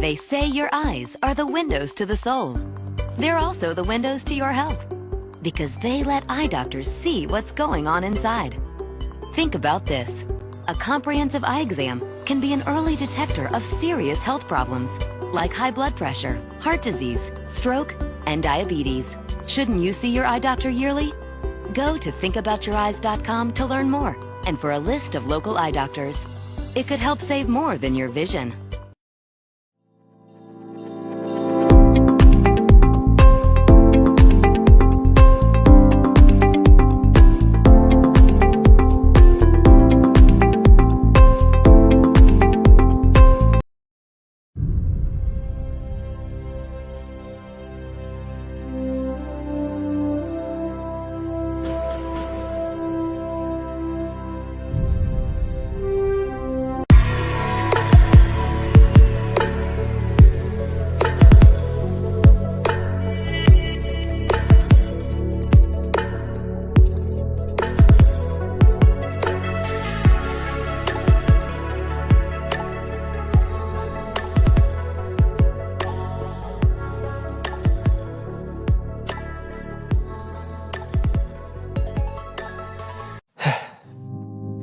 They say your eyes are the windows to the soul. They're also the windows to your health because they let eye doctors see what's going on inside. Think about this. A comprehensive eye exam can be an early detector of serious health problems like high blood pressure, heart disease, stroke, and diabetes. Shouldn't you see your eye doctor yearly? Go to thinkaboutyoureyes.com to learn more and for a list of local eye doctors. It could help save more than your vision.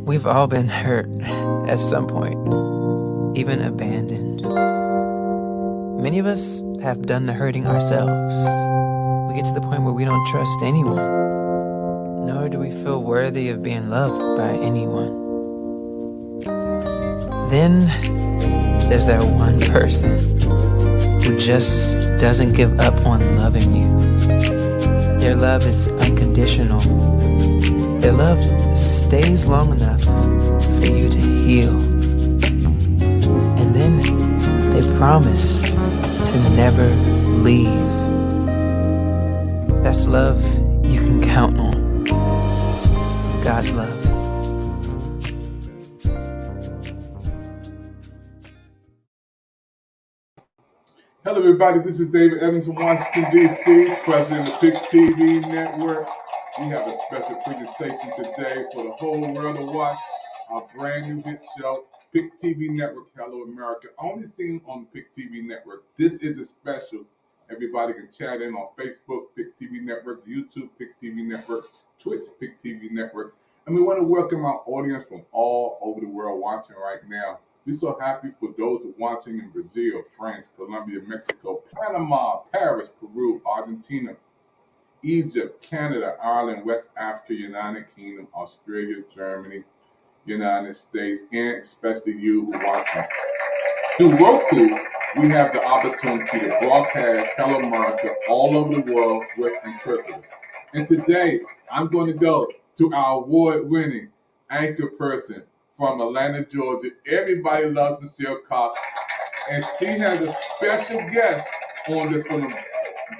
We've all been hurt at some point, even abandoned. Many of us have done the hurting ourselves. We get to the point where we don't trust anyone, nor do we feel worthy of being loved by anyone. Then there's that one person who just doesn't give up on loving you. Their love is unconditional. Their love stays long enough for you to heal. And then they promise to never leave. That's love you can count on. God's love. Hello, everybody. This is David Evans from Washington, D.C., president of PIC TV Network. We have a special presentation today for the whole world to watch. Our brand new hit show, PIC TV Network, Hello America, only seen on the PIC TV Network. This is a special. Everybody can chat in on Facebook, PIC TV Network, YouTube, PIC TV Network, Twitch, PIC TV Network. And we want to welcome our audience from all over the world watching right now. We're so happy for those who are watching in Brazil, France, Colombia, Mexico, Panama, Paris, Peru, Argentina, Egypt, Canada, Ireland, West Africa, United Kingdom, Australia, Germany, United States, and especially you who are watching. Through Roku, we have the opportunity to broadcast Hello America all over the world with interpreters. And today, I'm going to go to our award-winning anchor person from Atlanta, Georgia. Everybody loves Michelle Cox, and she has a special guest on that's going to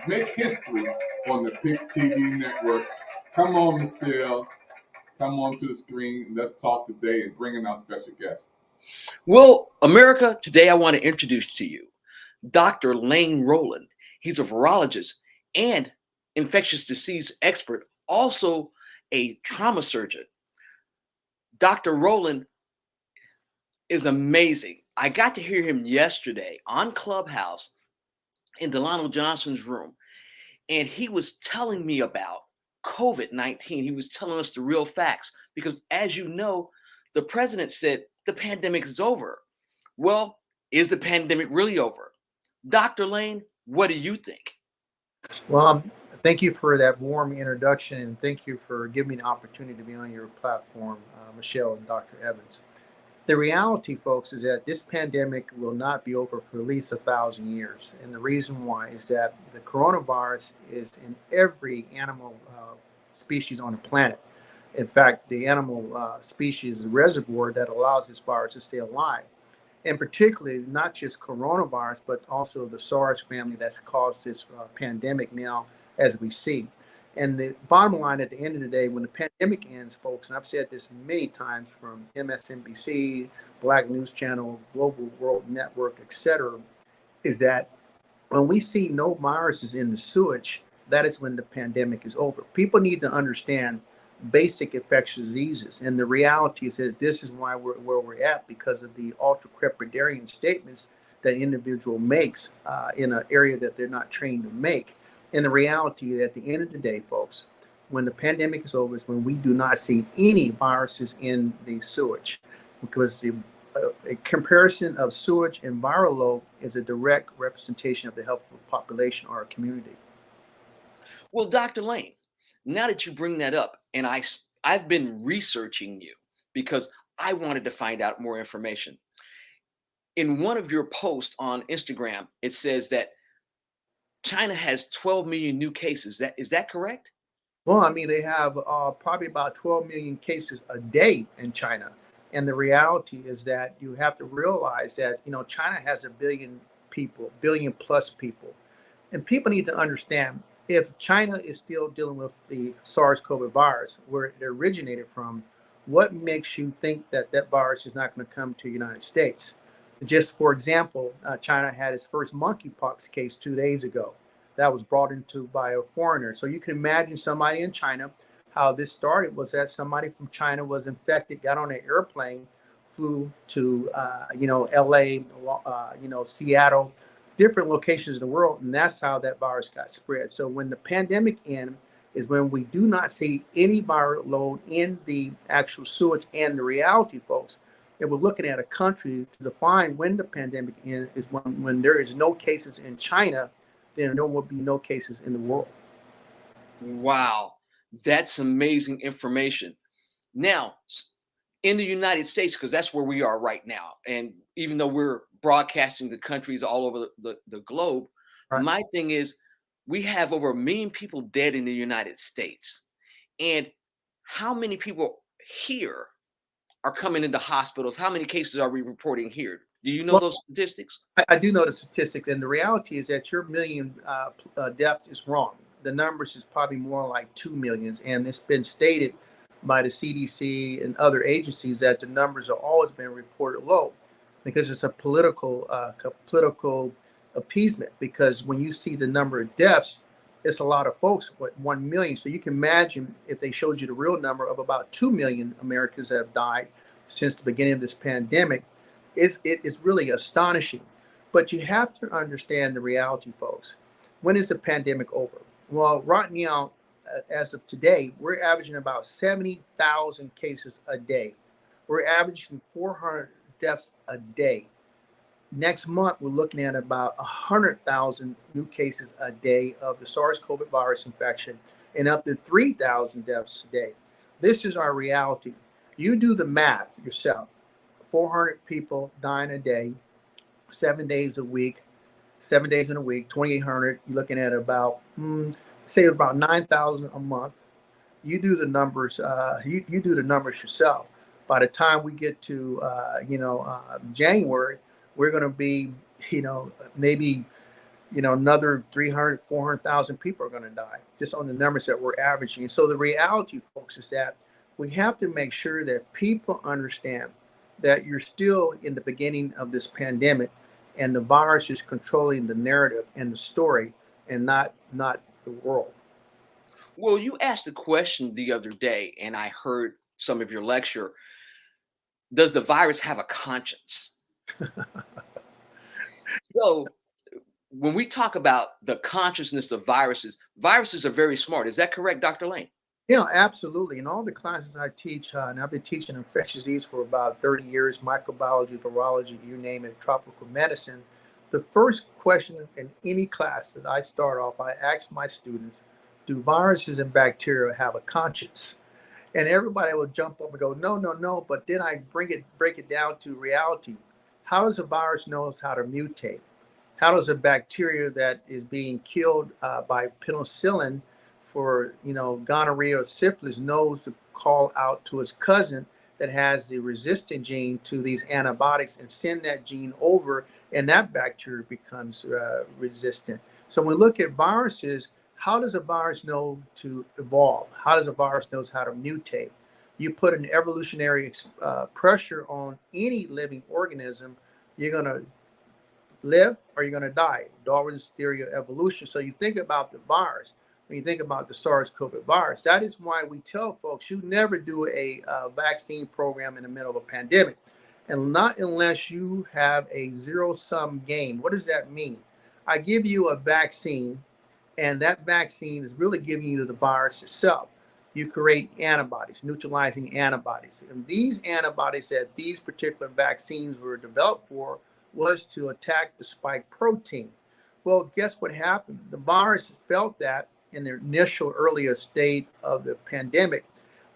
make history on the PIC TV Network. Come on, Michelle. Come on to the screen. Let's talk today and bring in our special guest. Well, America, today I want to introduce to you Dr. Lane Rowland. He's a virologist and infectious disease expert, also a trauma surgeon. Dr. Rowland is amazing. I got to hear him yesterday on Clubhouse in Delano Johnson's room, and he was telling me about COVID-19. He was telling us the real facts because, as you know, the president said the pandemic is over. Well, is the pandemic really over? Dr. Lane, what do you think? Well, thank you for that warm introduction, and thank you for giving me the opportunity to be on your platform, Michelle and Dr. Evans. The reality, folks, is that this pandemic will not be over for at least 1,000 years. And the reason why is that the coronavirus is in every animal species on the planet. In fact, the animal species is a reservoir that allows this virus to stay alive. And particularly, not just coronavirus, but also the SARS family that's caused this pandemic now, as we see. And the bottom line at the end of the day, when the pandemic ends, folks, and I've said this many times from MSNBC, Black News Channel, Global World Network, etc., is that when we see no viruses in the sewage, that is when the pandemic is over. People need to understand basic infectious diseases. And the reality is that this is why we're where we're at, because of the ultra-crepidarian statements that individual makes in an area that they're not trained to make. And the reality that at the end of the day, folks, when the pandemic is over, is when we do not see any viruses in the sewage, because a comparison of sewage and viral load is a direct representation of the health of the population or a community. Well, Dr. Lane, now that you bring that up, and I've been researching you because I wanted to find out more information. In one of your posts on Instagram, it says that China has 12 million new cases. Is that correct? Well, I mean, they have probably about 12 million cases a day in China. And the reality is that you have to realize that, China has a billion people, billion plus people. And people need to understand, if China is still dealing with the SARS-CoV virus, where it originated from, what makes you think that that virus is not going to come to the United States? Just for example, China had its first monkeypox case 2 days ago. That was brought into by a foreigner. So you can imagine somebody in China. How this started was that somebody from China was infected, got on an airplane, flew to LA, Seattle, different locations in the world, and that's how that virus got spread. So when the pandemic ends is when we do not see any viral load in the actual sewage. And the reality, folks, that we're looking at a country to define when the pandemic ends is when there is no cases in China, then there will be no cases in the world. Wow, that's amazing information. Now, in the United States, because that's where we are right now, and even though we're broadcasting to countries all over the globe, Right. my thing is we have over 1 million people dead in the United States. And how many people here are coming into hospitals? How many cases are we reporting here? Do you know Well, those statistics? I do know the statistics, and the reality is that your million deaths is wrong. The numbers is probably more like 2 million, and it's been stated by the CDC and other agencies that the numbers have always been reported low, because it's a political appeasement. Because when you see the number of deaths, it's a lot of folks, what, 1 million. So you can imagine if they showed you the real number of about 2 million Americans that have died since the beginning of this pandemic. It's really astonishing. But you have to understand the reality, folks. When is the pandemic over? Well, right now, as of today, we're averaging about 70,000 cases a day. We're averaging 400 deaths a day. Next month, we're looking at about 100,000 new cases a day of the SARS-CoV virus infection and up to 3,000 deaths a day. This is our reality. You do the math yourself. 400 people dying a day, 7 days a week, 7 days in a week, 2,800. You're looking at about, say about 9,000 a month. You do the numbers. You do the numbers yourself. By the time we get to January, we're going to be maybe another 300, 400,000 people are going to die just on the numbers that we're averaging. So the reality, folks, is that we have to make sure that people understand that you're still in the beginning of this pandemic, and the virus is controlling the narrative and the story, and not the world. Well, you asked a question the other day, and I heard some of your lecture. Does the virus have a conscience? So when we talk about the consciousness of viruses, viruses are very smart. Is that correct, Dr. Lane? Yeah, absolutely. In all the classes I teach, and I've been teaching infectious disease for about 30 years, microbiology, virology, you name it, tropical medicine. The first question in any class that I start off, I ask my students, do viruses and bacteria have a conscience? And everybody will jump up and go, no, no, no. But then I break it down to reality. How does a virus know how to mutate? How does a bacteria that is being killed by penicillin for gonorrhea or syphilis knows to call out to his cousin that has the resistant gene to these antibiotics and send that gene over, and that bacteria becomes resistant? So when we look at viruses, how does a virus know to evolve? How does a virus know how to mutate? You put an evolutionary pressure on any living organism, you're going to live or you're going to die. Darwin's theory of evolution. So you think about the virus. When you think about the SARS-CoV virus, that is why we tell folks you never do a vaccine program in the middle of a pandemic. and not unless you have a zero-sum game. What does that mean? I give you a vaccine, and that vaccine is really giving you the virus itself. You create antibodies, neutralizing antibodies. And these antibodies that these particular vaccines were developed for was to attack the spike protein. Well, guess what happened? The virus felt that in the initial earlier state of the pandemic,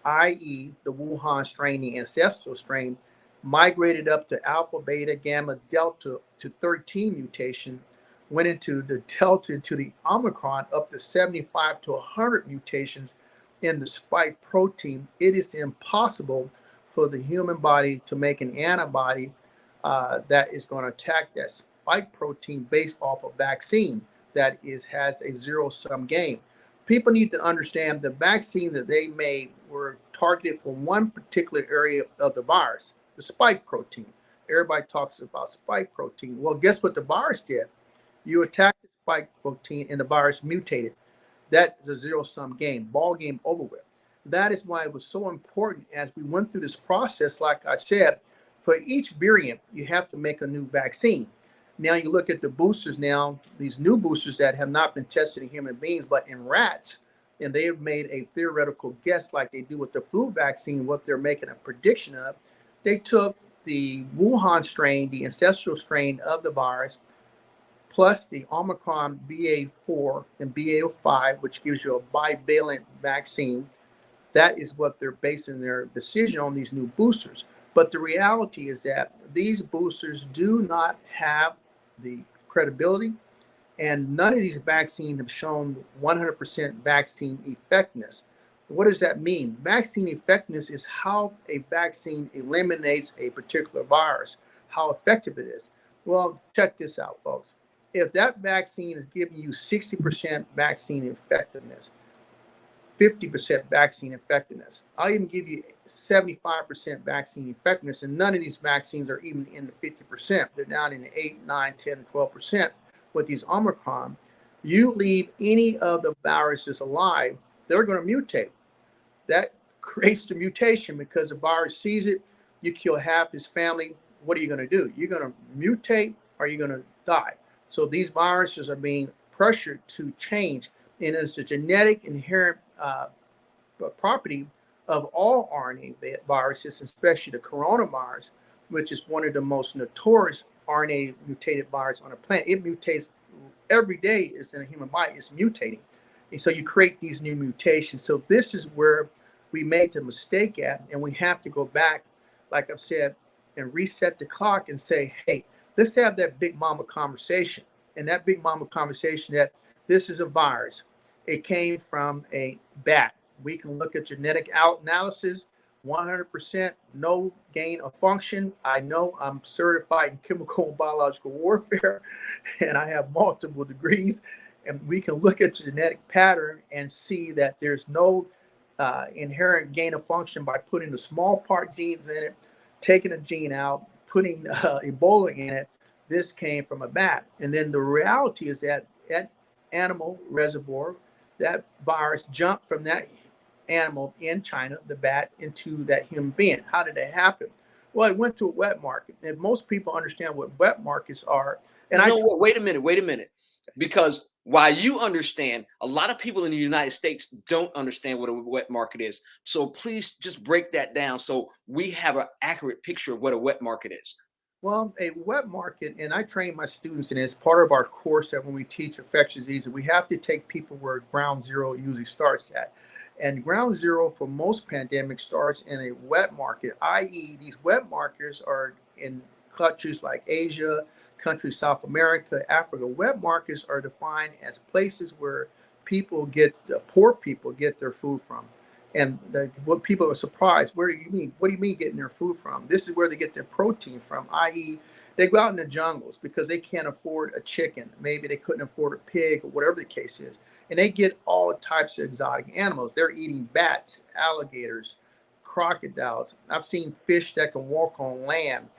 i.e., the Wuhan strain, the ancestral strain, migrated up to alpha, beta, gamma, delta to 13 mutation, went into the delta to the Omicron up to 75 to 100 mutations in the spike protein. It is impossible for the human body to make an antibody that is going to attack that spike protein based off a vaccine that has a zero-sum game. People need to understand the vaccine that they made were targeted for one particular area of the virus, the spike protein. Everybody talks about spike protein. Well, guess what the virus did? You attack the spike protein and the virus mutated. That is a zero-sum game, ball game over with. That is why it was so important as we went through this process, like I said, for each variant, you have to make a new vaccine. Now you look at the boosters now, these new boosters that have not been tested in human beings, but in rats, and they have made a theoretical guess like they do with the flu vaccine, what they're making a prediction of. They took the Wuhan strain, the ancestral strain of the virus, plus the Omicron BA4 and BA5, which gives you a bivalent vaccine. That is what they're basing their decision on, these new boosters. But the reality is that these boosters do not have the credibility, and none of these vaccines have shown 100% vaccine effectiveness. What does that mean? Vaccine effectiveness is how a vaccine eliminates a particular virus, how effective it is. Well, check this out, folks. If that vaccine is giving you 60% vaccine effectiveness, 50% vaccine effectiveness, I'll even give you 75% vaccine effectiveness, and none of these vaccines are even in the 50%. They're down in the 8, 9, 10, 12% with these Omicron. You leave any of the viruses alive, they're going to mutate. That creates the mutation because the virus sees it, you kill half his family. What are you going to do? You're going to mutate or you're going to die. So these viruses are being pressured to change, and it's the genetic inherent property of all RNA viruses, especially the coronavirus, which is one of the most notorious RNA mutated virus on the planet. It mutates every day. It's in a human body. It's mutating. And so you create these new mutations. So this is where we made the mistake at, and we have to go back, like I've said, and reset the clock and say, hey, let's have that big mama conversation. And that big mama conversation that this is a virus. It came from a bat. We can look at genetic analysis, 100% no gain of function. I know I'm certified in chemical and biological warfare, and I have multiple degrees. And we can look at genetic pattern and see that there's no inherent gain of function by putting the small part genes in it, taking a gene out, putting Ebola in it. This came from a bat. And then the reality is that at animal reservoir, that virus jumped from that animal in China, the bat, into that human being. How did that happen? Well, it went to a wet market. And most people understand what wet markets are. And wait a minute. Because while you understand, a lot of people in the United States don't understand what a wet market is. So please just break that down so we have an accurate picture of what a wet market is. Well, a wet market, and I train my students, and it's part of our course that when we teach infectious disease, we have to take people where ground zero usually starts at. And ground zero for most pandemics starts in a wet market, i.e. these wet markets are in countries like Asia, countries South America, Africa. Wet markets are defined as places where poor people get their food from. And what people are surprised, what do you mean getting their food from? This is where they get their protein from, i.e. they go out in the jungles because they can't afford a chicken. Maybe they couldn't afford a pig or whatever the case is. And they get all types of exotic animals. They're eating bats, alligators, crocodiles. I've seen fish that can walk on land.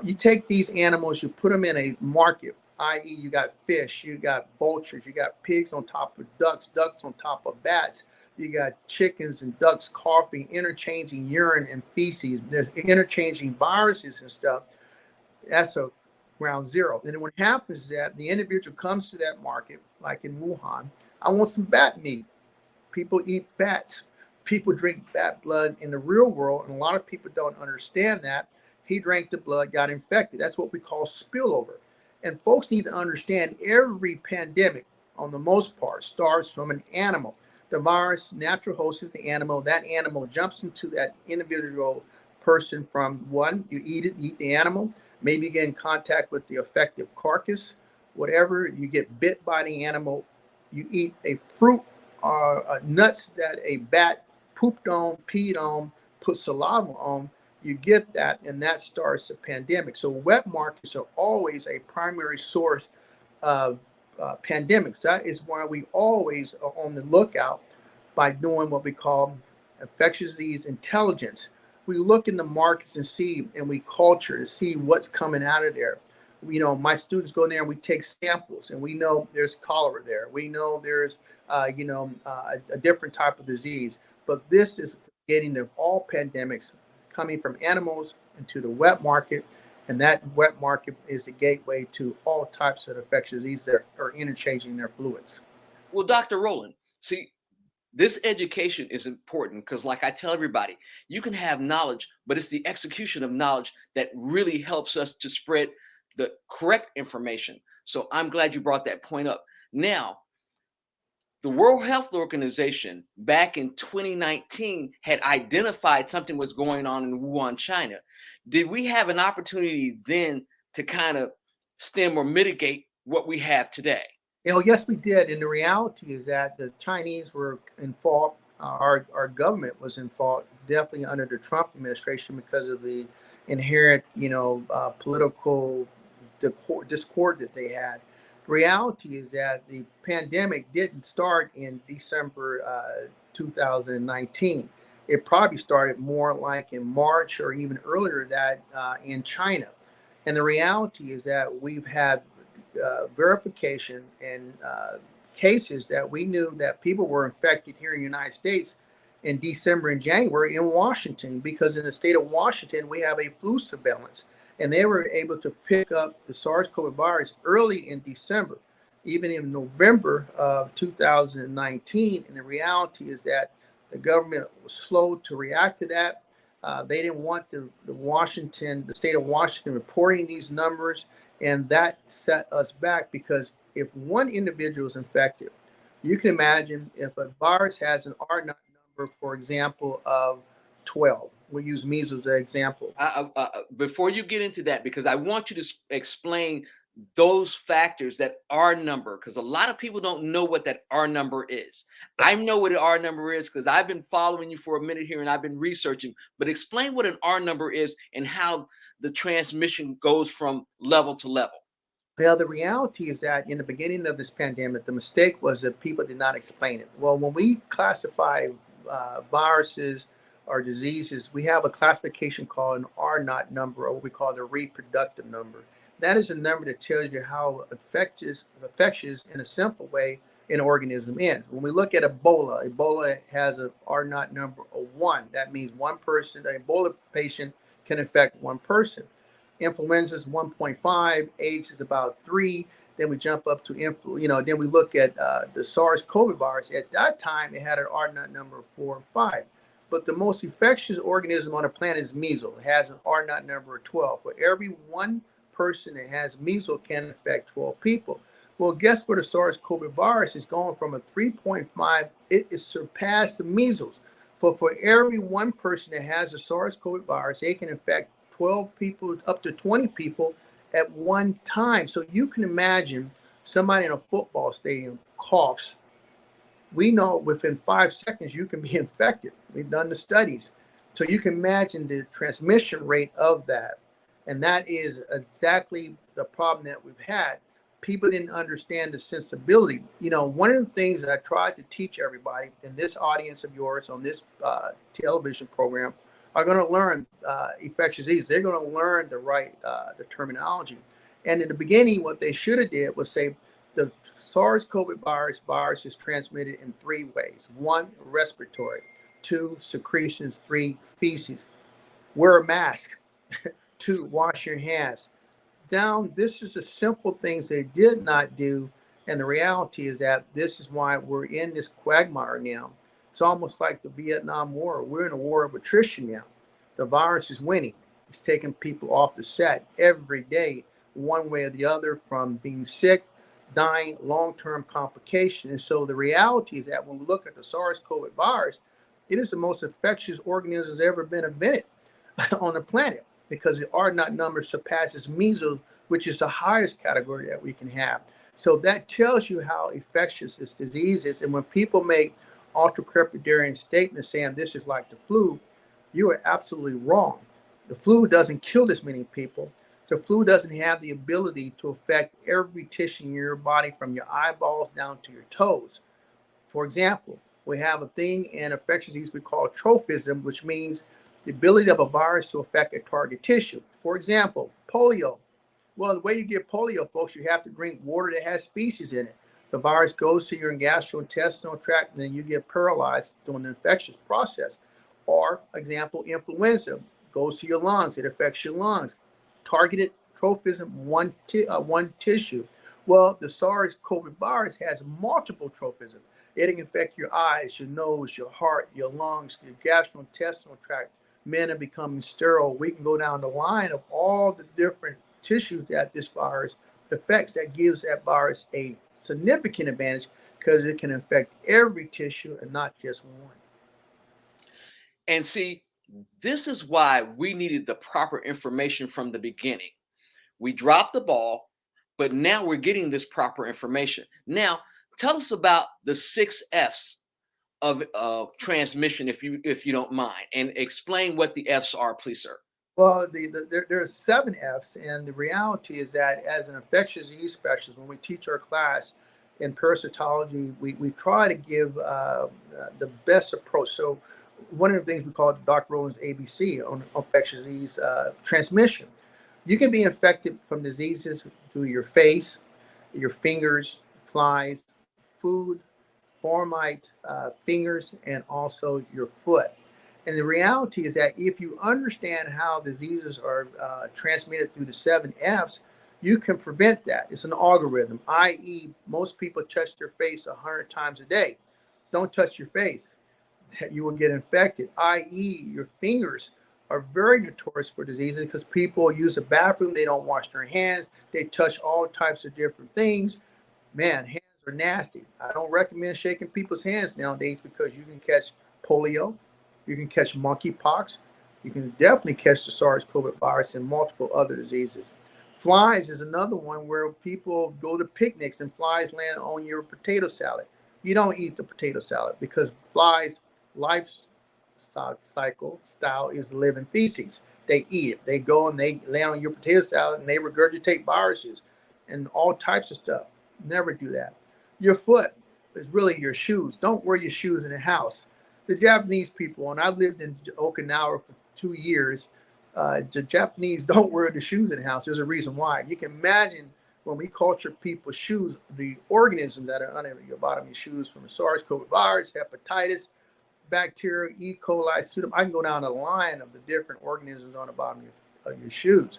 You take these animals, you put them in a market, i.e. you got fish, you got vultures, you got pigs on top of ducks, ducks on top of bats. You got chickens and ducks coughing, interchanging urine and feces. There's interchanging viruses and stuff. That's a ground zero. And then what happens is that the individual comes to that market, like in Wuhan. I want some bat meat. People eat bats. People drink bat blood in the real world, and a lot of people don't understand that. He drank the blood, got infected. That's what we call spillover. And folks need to understand every pandemic, on the most part, starts from an animal. The virus, natural host is the animal. That animal jumps into that individual person from one, you eat it, eat the animal. Maybe you get in contact with the effective carcass, whatever. You get bit by the animal. You eat a fruit or nuts that a bat pooped on, peed on, put saliva on. You get that, and that starts a pandemic. So wet markets are always a primary source of pandemics. That is why we always are on the lookout by doing what we call infectious disease intelligence. We look in the markets and see, and we culture to see what's coming out of there. You know, my students go in there and we take samples, and we know there's cholera there. We know there's, a different type of disease. But this is getting of all pandemics coming from animals into the wet market, and that wet market is the gateway to all types of infectious diseases that are interchanging their fluids. Well, Dr. Rowland, see, this education is important because, like I tell everybody, you can have knowledge, but it's the execution of knowledge that really helps us to spread the correct information. So I'm glad you brought that point up. Now, the World Health Organization back in 2019 had identified something was going on in Wuhan, China. Did we have an opportunity then to kind of stem or mitigate what we have today? You know, yes, we did. And the reality is that the Chinese were in fault. Our government was in fault, definitely under the Trump administration, because of the inherent, political discord that they had. The reality is that the pandemic didn't start in December 2019. It probably started more like in March or even earlier that in China. And the reality is that we've had verification and cases that we knew that people were infected here in the United States in December and January in Washington, because in the state of Washington, we have a flu surveillance. And they were able to pick up the SARS-CoV virus early in December, even in November of 2019. And the reality is that the government was slow to react to that. They didn't want the state of Washington reporting these numbers. And that set us back, because if one individual is infected, you can imagine if a virus has an R naught number, for example, of 12. We'll use measles as an example. Before you get into that, because I want you to explain those factors, that R number, because a lot of people don't know what that R number is. I know what an R number is because I've been following you for a minute here and I've been researching, but explain what an R number is and how the transmission goes from level to level. Well, the reality is that in the beginning of this pandemic, the mistake was that people did not explain it. Well, when we classify viruses or diseases, we have a classification called an R naught number, or what we call the reproductive number. That is a number that tells you how infectious in a simple way an organism is. When we look at Ebola has an R naught number of 1. That means one person, an Ebola patient can infect one person. Influenza is 1.5, AIDS is about 3. Then we jump up to then we look at the SARS-CoV virus. At that time, it had an R naught number of 4 and 5. But the most infectious organism on the planet is measles. It has an R naught number of 12. For every one person that has measles can infect 12 people. Well, guess what? The SARS-CoV virus is going from a 3.5. It is surpassed the measles. For every one person that has the SARS-CoV virus, they can infect 12 people, up to 20 people at one time. So you can imagine somebody in a football stadium coughs. We know within 5 seconds you can be infected. We've done the studies. So you can imagine the transmission rate of that. And that is exactly the problem that we've had. People didn't understand the sensibility. One of the things that I tried to teach everybody in this audience of yours on this television program are going to learn infectious disease. They're going to learn the right the terminology. And in the beginning, what they should have did was say, The SARS-CoV virus is transmitted in 3 ways. 1, respiratory. 2, secretions. 3, feces. Wear a mask. 2, wash your hands. This is the simple things they did not do. And the reality is that this is why we're in this quagmire now. It's almost like the Vietnam War. We're in a war of attrition now. The virus is winning. It's taking people off the set every day, one way or the other, from being sick, dying, long-term complications. And so the reality is that when we look at the SARS-CoV virus, it is the most infectious organism that's ever been invented on the planet, because the R0 number surpasses measles, which is the highest category that we can have. So that tells you how infectious this disease is. And when people make ultra-crepidarian statements saying this is like the flu, you are absolutely wrong. The flu doesn't kill this many people. The flu doesn't have the ability to affect every tissue in your body from your eyeballs down to your toes. For example, we have a thing in infectious disease we call trophism, which means the ability of a virus to affect a target tissue. For example, polio. Well, the way you get polio, folks, you have to drink water that has feces in it. The virus goes to your gastrointestinal tract, and then you get paralyzed during the infectious process. Or, example, influenza goes to your lungs. It affects your lungs. Targeted trophism, one tissue. Well, the SARS-CoV virus has multiple trophism. It can affect your eyes, your nose, your heart, your lungs, your gastrointestinal tract. Men are becoming sterile. We can go down the line of all the different tissues that this virus affects. That gives that virus a significant advantage because it can affect every tissue and not just one. And see, this is why we needed the proper information from the beginning. We dropped the ball, but now we're getting this proper information. Now, tell us about the 6 F's of transmission, if you don't mind, and explain what the F's are, please, sir. Well, there are 7 F's, and the reality is that as an infectious disease specialist, when we teach our class in parasitology, we try to give the best approach. So one of the things we call Dr. Rowland's ABC on infectious disease transmission. You can be infected from diseases through your face, your fingers, flies, food, formite, fingers, and also your foot. And the reality is that if you understand how diseases are transmitted through the 7 F's, you can prevent that. It's an algorithm, i.e., most people touch their face 100 times a day. Don't touch your face. You will get infected, i.e., your fingers are very notorious for diseases because people use the bathroom, they don't wash their hands, they touch all types of different things. Man, hands are nasty. I don't recommend shaking people's hands nowadays because you can catch polio, you can catch monkeypox, you can definitely catch the SARS-CoV virus and multiple other diseases. Flies is another one where people go to picnics and flies land on your potato salad. You don't eat the potato salad because flies' life style is living feces. They eat it. They go and they land on your potato salad and they regurgitate viruses and all types of stuff. Never do that. Your foot is really your shoes. Don't wear your shoes in the house. The Japanese people, and I've lived in Okinawa for 2 years, the Japanese don't wear the shoes in the house. There's a reason why. You can imagine when we culture people's shoes, the organisms that are under your bottom of your shoes from the SARS-CoV virus, hepatitis, bacteria, E. coli, pseudomonas. I can go down the line of the different organisms on the bottom of your shoes.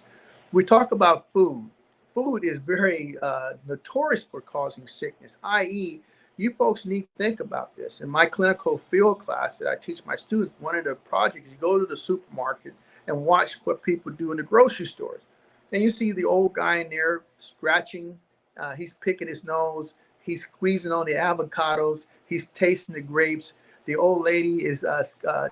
We talk about food. Food is very notorious for causing sickness, i.e., you folks need to think about this. In my clinical field class that I teach my students, one of the projects, you go to the supermarket and watch what people do in the grocery stores. And you see the old guy in there scratching, he's picking his nose, he's squeezing on the avocados, he's tasting the grapes. The old lady is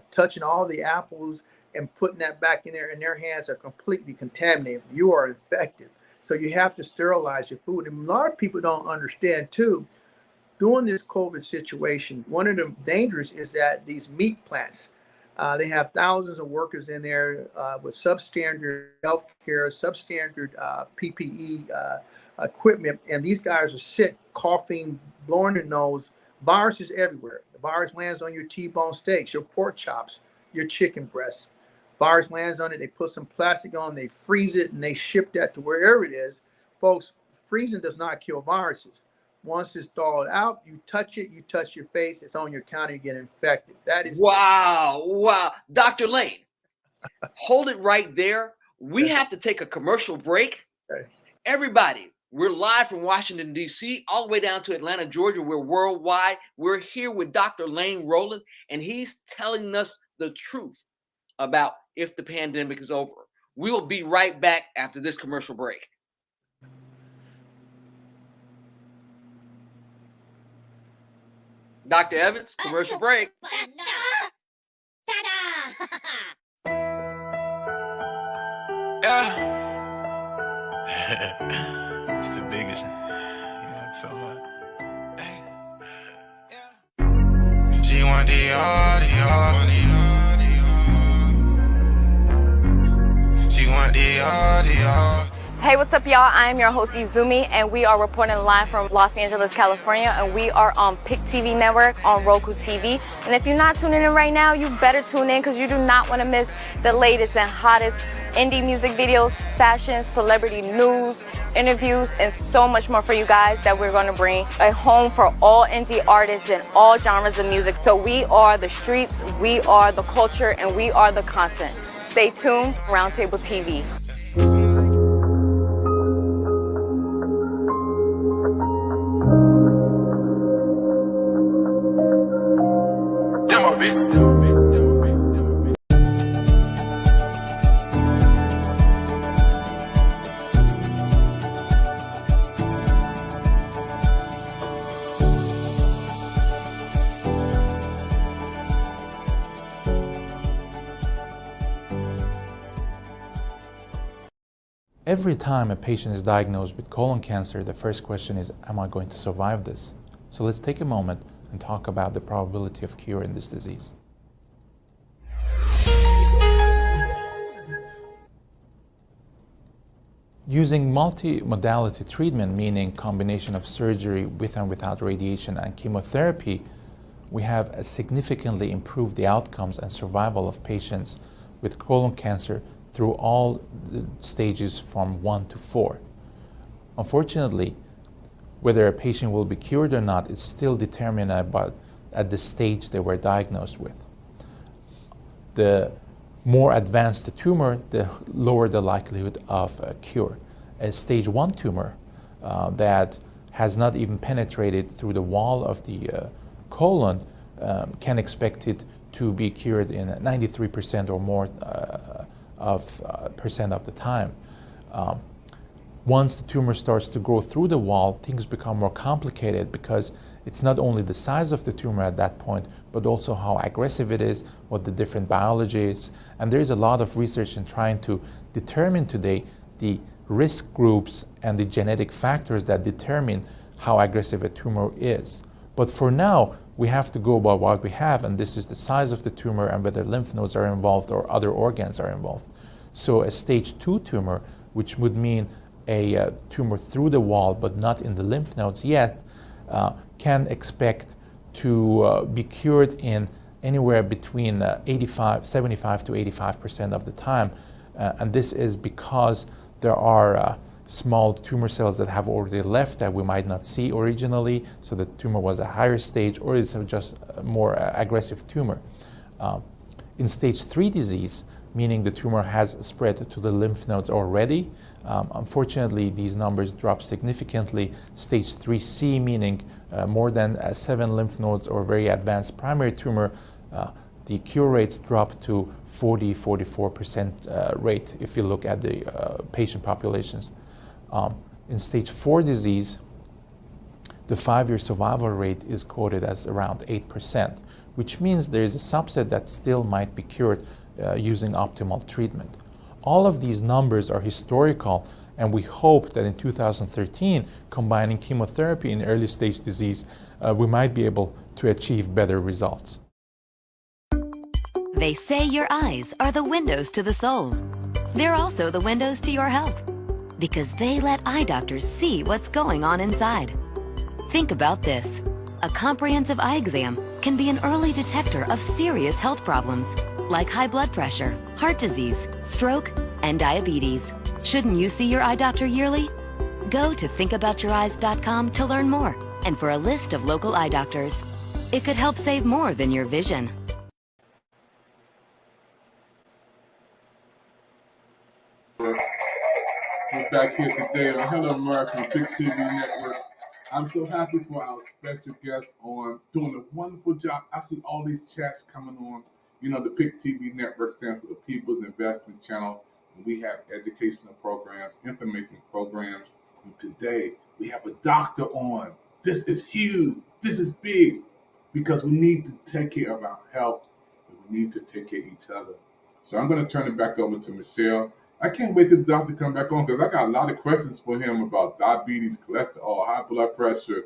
touching all the apples and putting that back in there, and their hands are completely contaminated. You are infected. So you have to sterilize your food. And a lot of people don't understand, too, during this COVID situation, one of the dangers is that these meat plants, they have thousands of workers in there with substandard healthcare, substandard PPE equipment, and these guys are sick, coughing, blowing their nose, viruses everywhere. The virus lands on your T-bone steaks, your pork chops, your chicken breasts. Virus lands on it, they put some plastic on, they freeze it, and they ship that to wherever it is. Folks, freezing does not kill viruses. Once it's thawed out, you touch it, you touch your face, it's on your counter, you get infected. That is wow. Dr. Lane, hold it right there. We have to take a commercial break. Okay. Everybody, we're live from Washington, D.C., all the way down to Atlanta, Georgia. We're worldwide. We're here with Dr. Lane Rowland, and he's telling us the truth about if the pandemic is over. We'll be right back after this commercial break. Dr. Evans, commercial break. Yeah. It's the biggest. You know, so hey. Yeah. She want the She want the Hey, what's up, y'all? I am your host, Izumi, and we are reporting live from Los Angeles, California, and we are on PIC TV Network on Roku TV. And if you're not tuning in right now, you better tune in because you do not want to miss the latest and hottest indie music videos, fashion, celebrity news, interviews, and so much more for you guys that we're going to bring a home for all indie artists and all genres of music. So we are the streets, we are the culture, and we are the content. Stay tuned, Roundtable TV. Every time a patient is diagnosed with colon cancer, the first question is, am I going to survive this? So let's take a moment and talk about the probability of cure in this disease. Using multi-modality treatment, meaning combination of surgery with and without radiation and chemotherapy, we have significantly improved the outcomes and survival of patients with colon cancer through all the stages from 1 to 4. Unfortunately, whether a patient will be cured or not is still determined at the stage they were diagnosed with. The more advanced the tumor, the lower the likelihood of cure. A stage 1 tumor that has not even penetrated through the wall of the colon can expect it to be cured in 93% or more percent of the time. Once the tumor starts to grow through the wall, things become more complicated because it's not only the size of the tumor at that point, but also how aggressive it is, what the different biology is. And there's a lot of research in trying to determine today the risk groups and the genetic factors that determine how aggressive a tumor is. But for now, we have to go by what we have, and this is the size of the tumor and whether lymph nodes are involved or other organs are involved. So a stage 2 tumor, which would mean a tumor through the wall but not in the lymph nodes yet, can expect to be cured in anywhere between 75 to 85% of the time. And this is because there are small tumor cells that have already left that we might not see originally, so the tumor was a higher stage, or it's just a more aggressive tumor. In stage 3 disease, meaning the tumor has spread to the lymph nodes already, unfortunately these numbers drop significantly. Stage 3C, meaning more than 7 lymph nodes or very advanced primary tumor, the cure rates drop to 40-44% rate if you look at the patient populations. In stage 4 disease, the 5-year survival rate is quoted as around 8%, which means there is a subset that still might be cured using optimal treatment. All of these numbers are historical, and we hope that in 2013, combining chemotherapy in early stage disease, we might be able to achieve better results. They say your eyes are the windows to the soul. They're also the windows to your health, because they let eye doctors see what's going on inside. Think about this. A comprehensive eye exam can be an early detector of serious health problems, like high blood pressure, heart disease, stroke, and diabetes. Shouldn't you see your eye doctor yearly? Go to thinkaboutyoureyes.com to learn more And for a list of local eye doctors, it could help save more than your vision. We're back here today on Hello America Big TV Network. I'm so happy for our special guest on doing a wonderful job. I see all these chats coming on. You know, the PIC TV Network stands for the People's Investment Channel. And we have educational programs, information programs. And today, we have a doctor on. This is huge. This is big because we need to take care of our health and we need to take care of each other. So I'm going to turn it back over to Michelle. I can't wait till the doctor come back on because I got a lot of questions for him about diabetes, cholesterol, high blood pressure,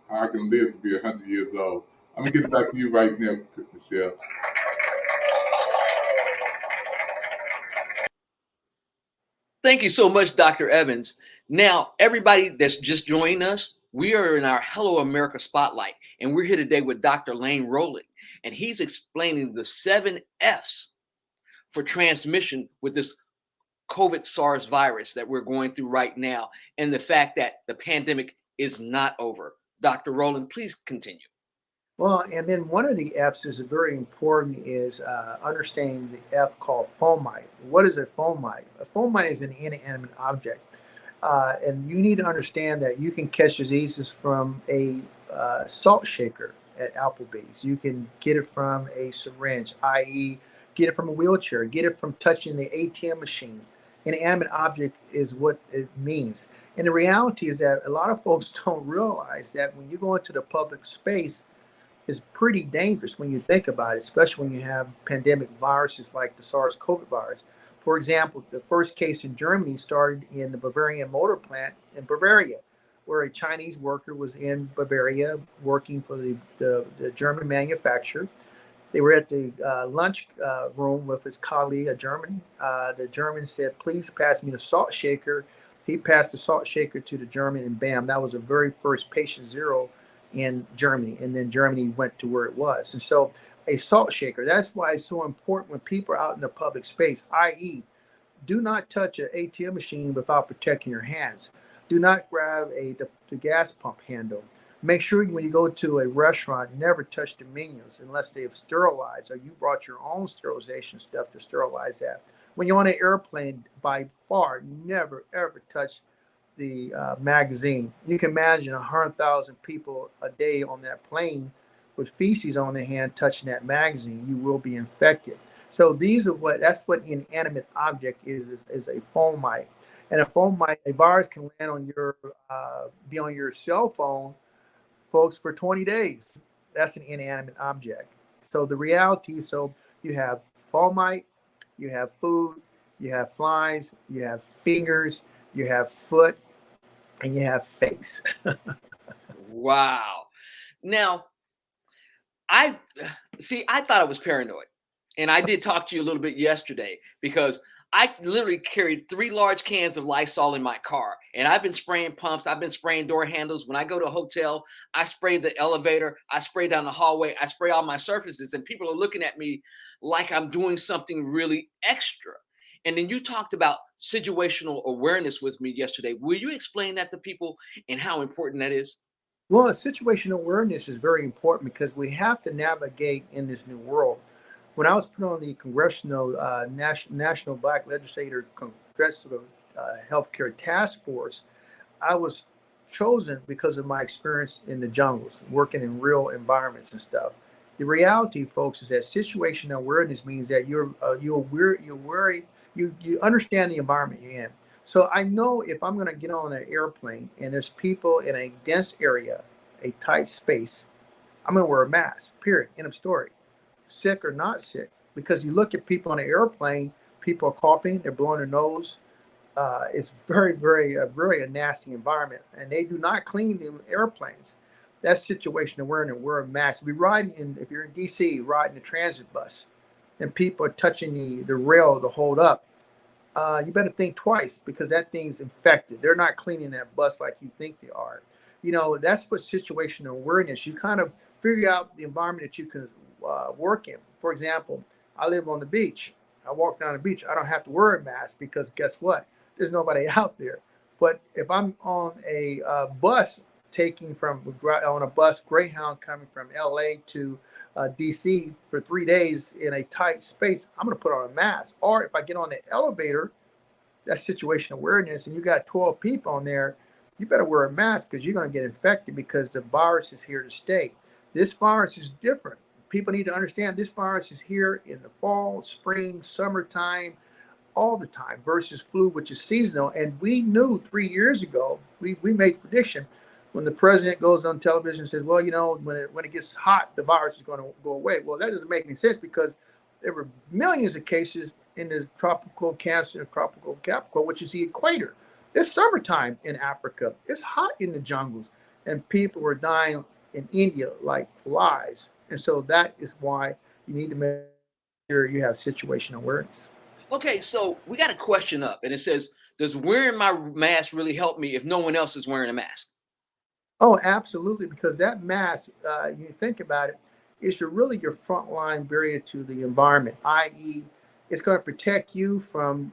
how I can live to be 100 years old. I'm going to get it back to you right now, Michelle. Thank you so much, Dr. Evans. Now, everybody that's just joined us, we are in our Hello America Spotlight, and we're here today with Dr. Lane Rowland, and he's explaining the 7 F's for transmission with this COVID SARS virus that we're going through right now, and the fact that the pandemic is not over. Dr. Rowland, please continue. Well, and then one of the F's is very important is understanding the F called fomite. What is a fomite? A fomite is an inanimate object. And you need to understand that you can catch diseases from a salt shaker at Applebee's. You can get it from a syringe, i.e., get it from a wheelchair, get it from touching the ATM machine. An inanimate object is what it means. And the reality is that a lot of folks don't realize that when you go into the public space, it's pretty dangerous when you think about it, especially when you have pandemic viruses like the SARS-CoV virus. For example, the first case in Germany started in the Bavarian motor plant in Bavaria, where a Chinese worker was in Bavaria working for the German manufacturer. They were at the lunch room with his colleague, a German. The German said, "Please pass me the salt shaker." He passed the salt shaker to the German, and bam, that was the very first patient zero in Germany. And then Germany went to where it was. And so a salt shaker, that's why it's so important when people are out in the public space, i.e., do not touch an ATM machine without protecting your hands. Do not grab the gas pump handle. Make sure when you go to a restaurant, never touch the menus unless they have sterilized or you brought your own sterilization stuff to sterilize that. When you're on an airplane, by far, never, ever touch the magazine. You can imagine 100,000 people a day on that plane with feces on their hand touching that magazine. You will be infected. So that's what an inanimate object is a fomite. And a virus can land on be on your cell phone, folks, for 20 days. That's an inanimate object. So the reality, you have fomite, you have food, you have flies, you have fingers, you have foot, and you have face. Wow. Now, I thought I was paranoid. And I did talk to you a little bit yesterday because I literally carried 3 large cans of Lysol in my car. And I've been spraying pumps. I've been spraying door handles. When I go to a hotel, I spray the elevator. I spray down the hallway. I spray all my surfaces. And people are looking at me like I'm doing something really extra. And then you talked about situational awareness with me yesterday. Will you explain that to people and how important that is? Well, situational awareness is very important because we have to navigate in this new world. When I was put on the Congressional National Black Legislator Congressional Healthcare Task Force, I was chosen because of my experience in the jungles, working in real environments and stuff. The reality, folks, is that situational awareness means that you understand the environment you're in. So I know if I'm going to get on an airplane and there's people in a dense area, a tight space, I'm going to wear a mask, period, end of story. Sick or not sick, because you look at people on an airplane, people are coughing, they're blowing their nose. It's very a nasty environment, and they do not clean the airplanes. That's situational awareness. Wear a mask. If you're in DC, riding the transit bus, and people are touching the rail to hold up, you better think twice because that thing's infected. They're not cleaning that bus like you think they are. That's what situational awareness. You kind of figure out the environment that you can work in. For example, I live on the beach. I walk down the beach. I don't have to wear a mask because guess what? There's nobody out there. But if I'm on a bus taking on a bus, Greyhound, coming from LA to DC for 3 days in a tight space, I'm going to put on a mask. Or if I get on the elevator, that's situational awareness, and you got 12 people on there, you better wear a mask because you're going to get infected because the virus is here to stay. This virus is different. People need to understand this virus is here in the fall, spring, summertime, all the time versus flu, which is seasonal. And we knew 3 years ago, we made prediction when the president goes on television and says, well, you know, when it gets hot, the virus is going to go away. Well, that doesn't make any sense because there were millions of cases in the tropical Cancer, tropical Capricorn, which is the equator. It's summertime in Africa. It's hot in the jungles, and people were dying in India like flies. And so that is why you need to make sure you have situational awareness. Okay, so we got a question up, and it says, does wearing my mask really help me if no one else is wearing a mask? Oh, absolutely, because that mask, you think about it, is really your frontline barrier to the environment, i.e., it's going to protect you from,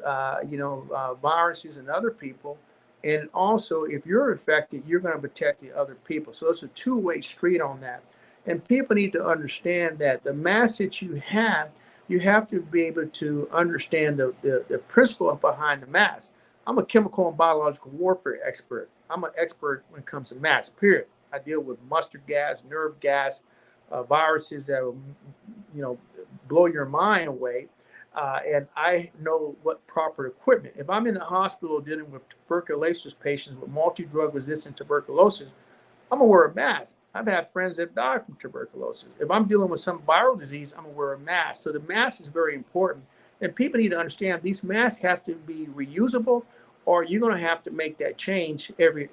viruses and other people. And also, if you're infected, you're going to protect the other people. So it's a two-way street on that. And people need to understand that the mask that you have to be able to understand the principle behind the mask. I'm a chemical and biological warfare expert. I'm an expert when it comes to masks, period. I deal with mustard gas, nerve gas, viruses that will, blow your mind away. And I know what proper equipment. If I'm in the hospital dealing with tuberculosis patients with multi-drug resistant tuberculosis, I'm gonna wear a mask. I've had friends that die from tuberculosis. If I'm dealing with some viral disease, I'm gonna wear a mask. So the mask is very important. And people need to understand these masks have to be reusable, or you're gonna have to make that change every.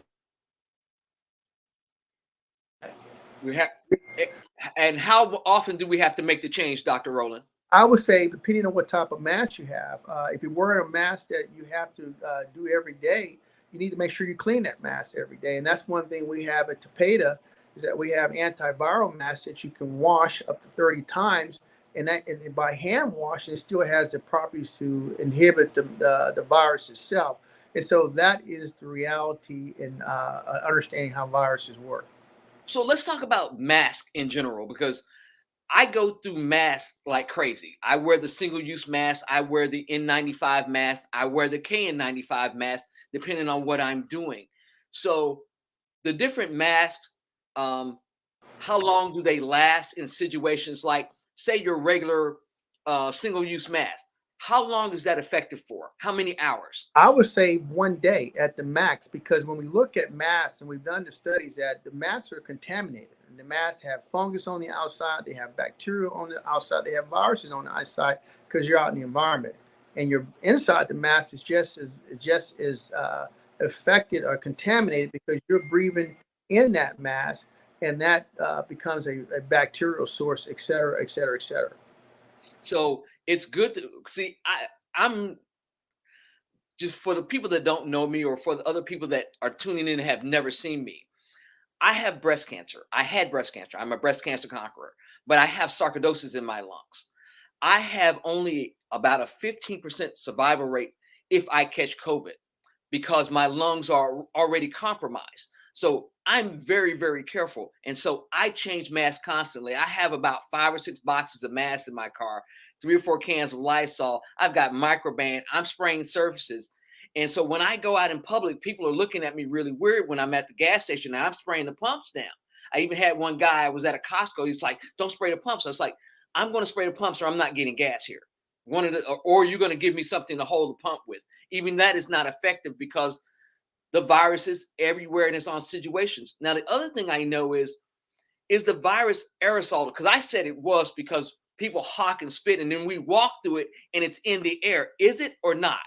And how often do we have to make the change, Dr. Rowland? I would say, depending on what type of mask you have, if you're wearing a mask that you have to do every day, you need to make sure you clean that mask every day. And that's one thing we have at Tepeda is that we have antiviral masks that you can wash up to 30 times. And by hand wash, it still has the properties to inhibit the virus itself. And so that is the reality in understanding how viruses work. So let's talk about masks in general, because I go through masks like crazy. I wear the single-use mask. I wear the N95 mask. I wear the KN95 mask, depending on what I'm doing. So the different masks, how long do they last in situations like, say, your regular single-use mask? How long is that effective for? How many hours? I would say 1 day at the max, because when we look at masks, and we've done the studies, that the masks are contaminated. And the masks have fungus on the outside, they have bacteria on the outside, they have viruses on the outside because you're out in the environment. And you're inside the mask is just as affected or contaminated because you're breathing in that mask, and that becomes a bacterial source, et cetera, et cetera, et cetera. So it's good to see. I'm just, for the people that don't know me, or for the other people that are tuning in and have never seen me, I have breast cancer. I had breast cancer. I'm a breast cancer conqueror, but I have sarcoidosis in my lungs. I have only about a 15% survival rate if I catch COVID because my lungs are already compromised. So I'm very, very careful. And so I change masks constantly. I have about 5 or 6 boxes of masks in my car, 3 or 4 cans of Lysol. I've got Microban. I'm spraying surfaces. And so when I go out in public, people are looking at me really weird when I'm at the gas station and I'm spraying the pumps down. I even had one guy, I was at a Costco. He's like, don't spray the pumps. I was like, I'm going to spray the pumps or I'm not getting gas here. Or you're going to give me something to hold the pump with. Even that is not effective because the virus is everywhere and it's on situations. Now, the other thing I know is the virus aerosol? Because I said it was because people hawk and spit and then we walk through it and it's in the air. Is it or not?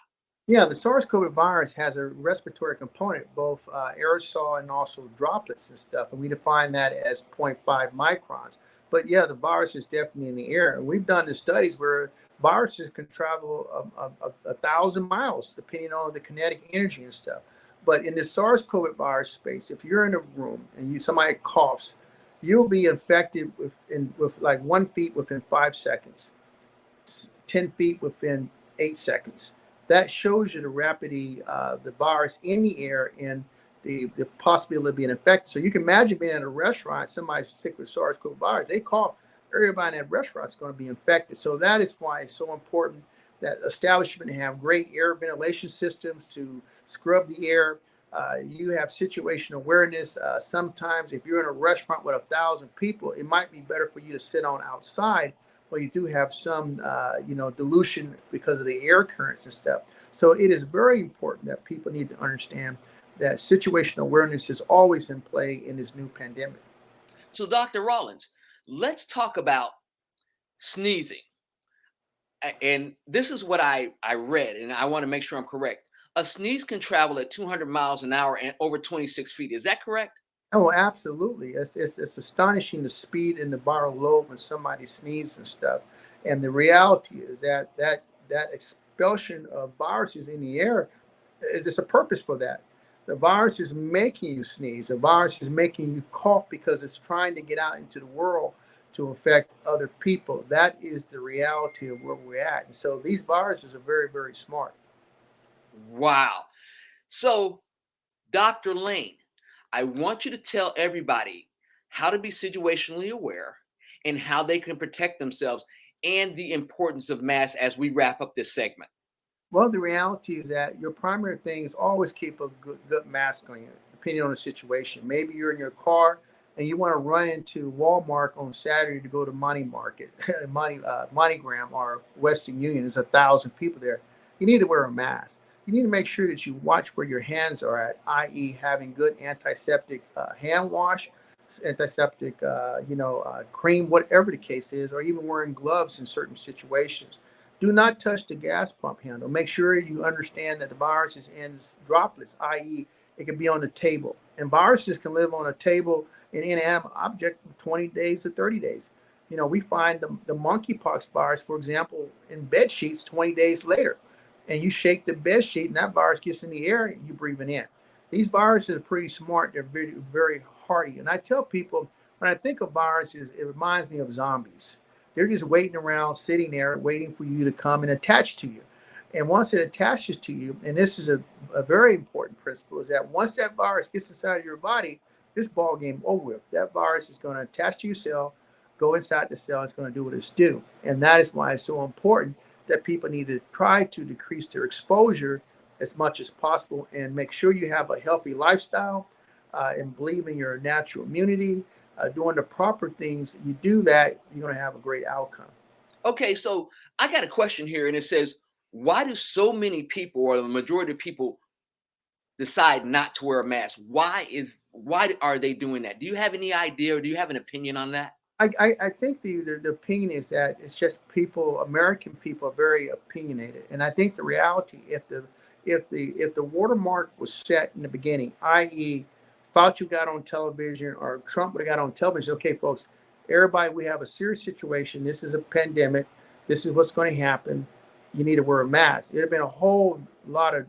Yeah, the SARS-CoV virus has a respiratory component, both aerosol and also droplets and stuff. And we define that as 0.5 microns. But yeah, the virus is definitely in the air. And we've done the studies where viruses can travel 1,000 miles, depending on the kinetic energy and stuff. But in the SARS-CoV virus space, if you're in a room and somebody coughs, you'll be infected with like 1 feet within 5 seconds, 10 feet within 8 seconds. That shows you the rapidity of the virus in the air, and the possibility of being infected. So you can imagine being in a restaurant, somebody's sick with SARS-CoV virus, they cough, everybody in that restaurant is going to be infected. So that is why it's so important that establishment have great air ventilation systems to scrub the air. You have situational awareness. Sometimes if you're in a restaurant with 1,000 people, it might be better for you to sit on outside where you do have some, dilution because of the air currents and stuff. So it is very important that people need to understand that situational awareness is always in play in this new pandemic. So, Dr. Rollins, let's talk about sneezing. And this is what I read, and I want to make sure I'm correct. A sneeze can travel at 200 miles an hour and over 26 feet. Is that correct? Oh, absolutely. It's astonishing the speed in the viral load when somebody sneezes and stuff. And the reality is that expulsion of viruses in the air is a purpose for that. The virus is making you sneeze. The virus is making you cough because it's trying to get out into the world to affect other people. That is the reality of where we're at. And so these viruses are very, very smart. Wow. So, Dr. Lane, I want you to tell everybody how to be situationally aware and how they can protect themselves and the importance of masks as we wrap up this segment. Well, the reality is that your primary thing is always keep a good mask on you, depending on the situation. Maybe you're in your car and you want to run into Walmart on Saturday to go to Money Market, MoneyGram or Western Union. There's 1,000 people there. You need to wear a mask. You need to make sure that you watch where your hands are at, i.e. having good antiseptic hand wash, antiseptic, cream, whatever the case is, or even wearing gloves in certain situations. Do not touch the gas pump handle. Make sure you understand that the virus is in droplets, i.e. it can be on the table. And viruses can live on a table in inanimate object from 20 days to 30 days. We find the monkeypox virus, for example, in bed sheets 20 days later. And you shake the bed sheet and that virus gets in the air and you breathe it in. These viruses are pretty smart. They're very, very hardy. And I tell people, when I think of viruses, it reminds me of zombies. They're just waiting around, sitting there, waiting for you to come and attach to you. And once it attaches to you, and this is a very important principle, is that once that virus gets inside of your body, this ball game over with. That virus is going to attach to your cell, go inside the cell, it's going to do what it's due. And that is why it's so important that people need to try to decrease their exposure as much as possible and make sure you have a healthy lifestyle and believe in your natural immunity, doing the proper things. You do that, you're going to have a great outcome. Okay, so I got a question here, and it says, why do so many people, or the majority of people, decide not to wear a mask? Why are they doing that? Do you have any idea, or do you have an opinion on that? I think the opinion is that it's just American people are very opinionated. And I think the reality, if the watermark was set in the beginning, i.e. Fauci got on television or Trump would have got on television, okay, folks, everybody, we have a serious situation. This is a pandemic. This is what's going to happen. You need to wear a mask. It would have been a whole lot of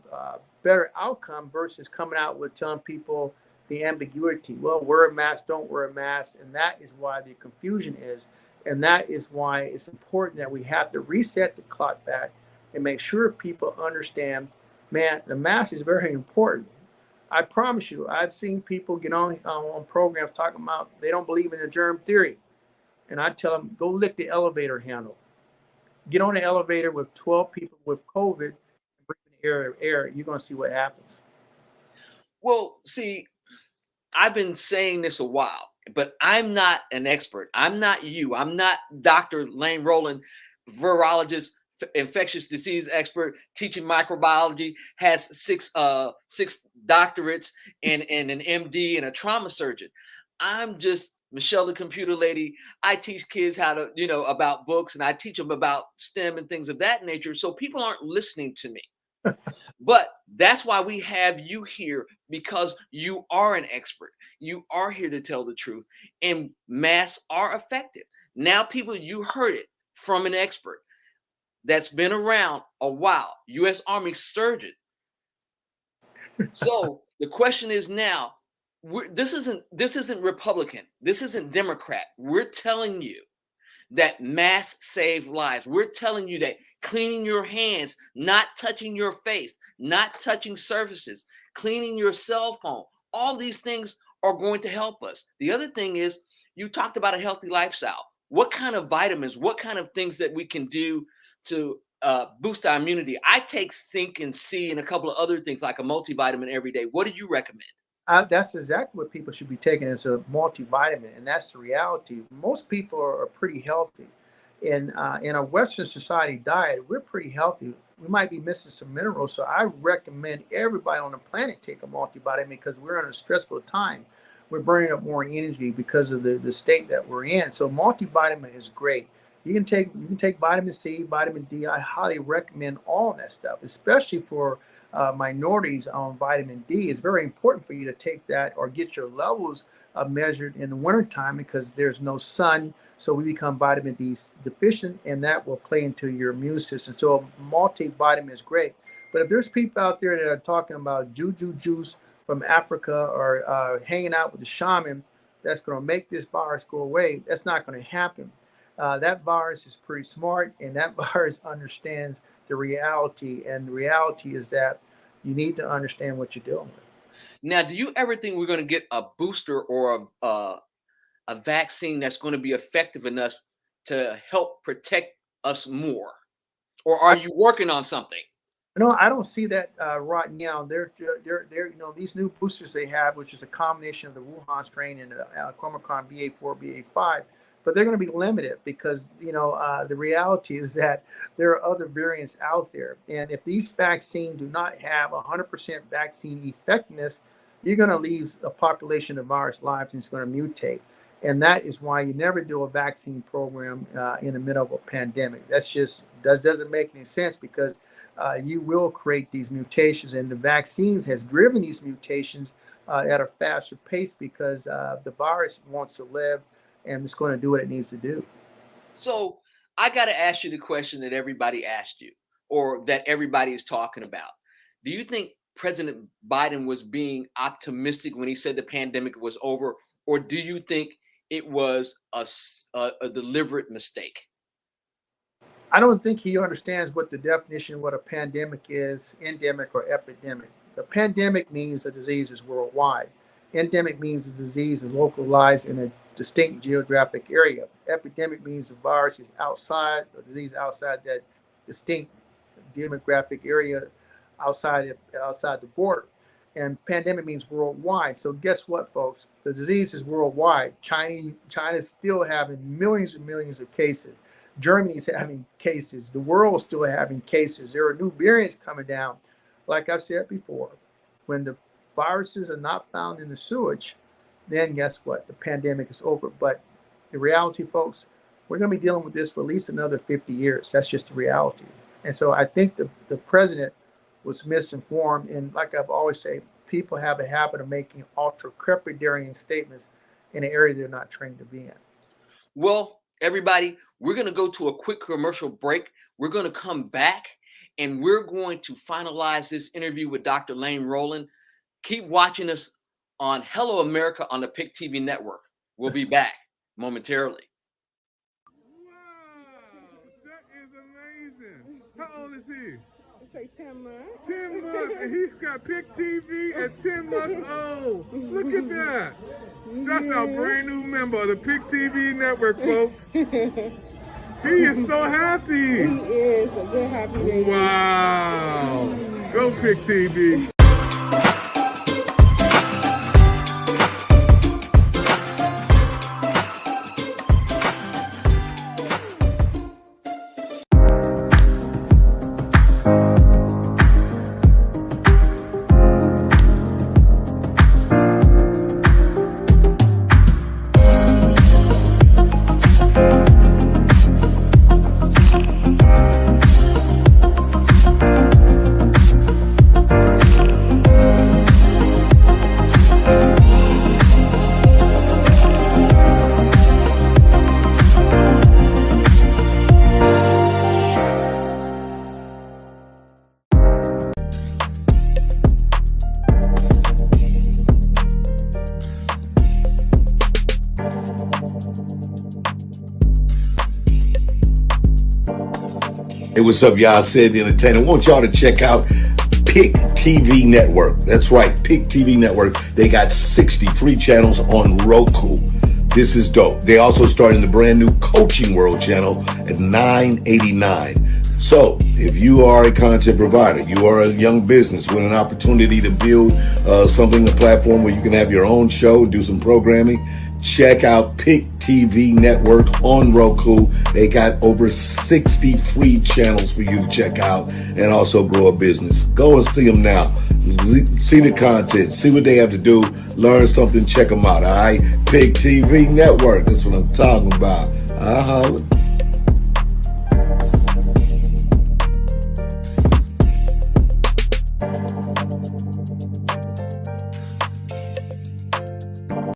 better outcome versus coming out with telling people the ambiguity. Well, wear a mask, don't wear a mask. And that is why the confusion is. And that is why it's important that we have to reset the clock back and make sure people understand, man, the mask is very important. I promise you, I've seen people get on programs talking about they don't believe in the germ theory. And I tell them, go lick the elevator handle. Get on the elevator with 12 people with COVID, breathe in the air, you're going to see what happens. Well, see, I've been saying this a while, but I'm not an expert. I'm not you. I'm not Dr. Lane Rowland, virologist, infectious disease expert, teaching microbiology, has six doctorates and an MD and a trauma surgeon. I'm just Michelle, the computer lady. I teach kids how to, about books, and I teach them about STEM and things of that nature. So people aren't listening to me. But that's why we have you here, because you are an expert. You are here to tell the truth, and masks are effective. Now, people, you heard it from an expert that's been around a while, U.S. Army surgeon. So the question is now, this isn't Republican. This isn't Democrat. We're telling you that masks save lives. We're telling you that cleaning your hands, not touching your face, not touching surfaces, cleaning your cell phone, All these things are going to help us. The other thing is, you talked about a healthy lifestyle. What kind of vitamins, what kind of things that we can do to boost our immunity? I take zinc and C and a couple of other things like a multivitamin every day. What do you recommend? That's exactly what people should be taking as a multivitamin, and that's the reality. Most people are pretty healthy. In a Western society diet, we're pretty healthy. We might be missing some minerals, so I recommend everybody on the planet take a multivitamin because we're in a stressful time. We're burning up more energy because of the state that we're in. So multivitamin is great. You can take vitamin C, vitamin D. I highly recommend all that stuff, especially for minorities on vitamin D. It's very important for you to take that or get your levels measured in the wintertime because there's no sun. So we become vitamin D deficient, and that will play into your immune system. So a multivitamin is great. But if there's people out there that are talking about juju juice from Africa or hanging out with the shaman that's going to make this virus go away, that's not going to happen. That virus is pretty smart, and that virus understands the reality. And the reality is that you need to understand what you're dealing with. Now, do you ever think we're going to get a booster or a vaccine that's going to be effective enough to help protect us more? Or are you working on something? No, I don't see that right now. They're these new boosters they have, which is a combination of the Wuhan strain and the Omicron BA4, BA5, but they're going to be limited because the reality is that there are other variants out there, and if these vaccines do not have 100% vaccine effectiveness, you're going to leave a population of virus lives and it's going to mutate. And that is why you never do a vaccine program in the middle of a pandemic. Doesn't make any sense because you will create these mutations, and the vaccines has driven these mutations at a faster pace because the virus wants to live and it's going to do what it needs to do. So I got to ask you the question that everybody asked you or that everybody is talking about. Do you think President Biden was being optimistic when he said the pandemic was over, or do you think it was a deliberate mistake? I don't think he understands what the definition of what a pandemic is, endemic or epidemic. The pandemic means the disease is worldwide. Endemic means the disease is localized in a distinct geographic area. Epidemic means the virus is outside, the disease outside that distinct demographic area, outside the border. And pandemic means worldwide. So guess what, folks? The disease is worldwide. China's still having millions and millions of cases. Germany's having cases. The world is still having cases. There are new variants coming down. Like I said before, when the viruses are not found in the sewage, then guess what? The pandemic is over. But the reality, folks, we're going to be dealing with this for at least another 50 years. That's just the reality. And so I think the president was misinformed. And like I've always said, people have a habit of making ultra crepidarian statements in an area they're not trained to be in. Well, everybody, we're going to go to a quick commercial break. We're going to come back and we're going to finalize this interview with Dr. Lane Rowland. Keep watching us on Hello America on the PIC TV network. We'll be back momentarily. Wow, that is amazing. How old is he? Say 10 months. 10 months, and he's got PIC TV at 10 months old. Look at that. That's our brand new member of the PIC TV network, folks. He is so happy. He is a good happy baby. Wow. Go PIC TV. Hey, what's up, y'all? Said the Entertainer. I want y'all to check out Pick TV Network. That's right, Pick TV Network. They got 60 free channels on Roku. This is dope. They also started the brand new Coaching World channel at $9.89. So if you are a content provider, you are a young business with an opportunity to build a platform where you can have your own show, do some programming, check out Pick TV Network on Roku. They got over 60 free channels for you to check out and also grow a business. Go and see them now. See the content, see what they have to do, learn something, check them out, all right? Pick TV Network, that's what I'm talking about.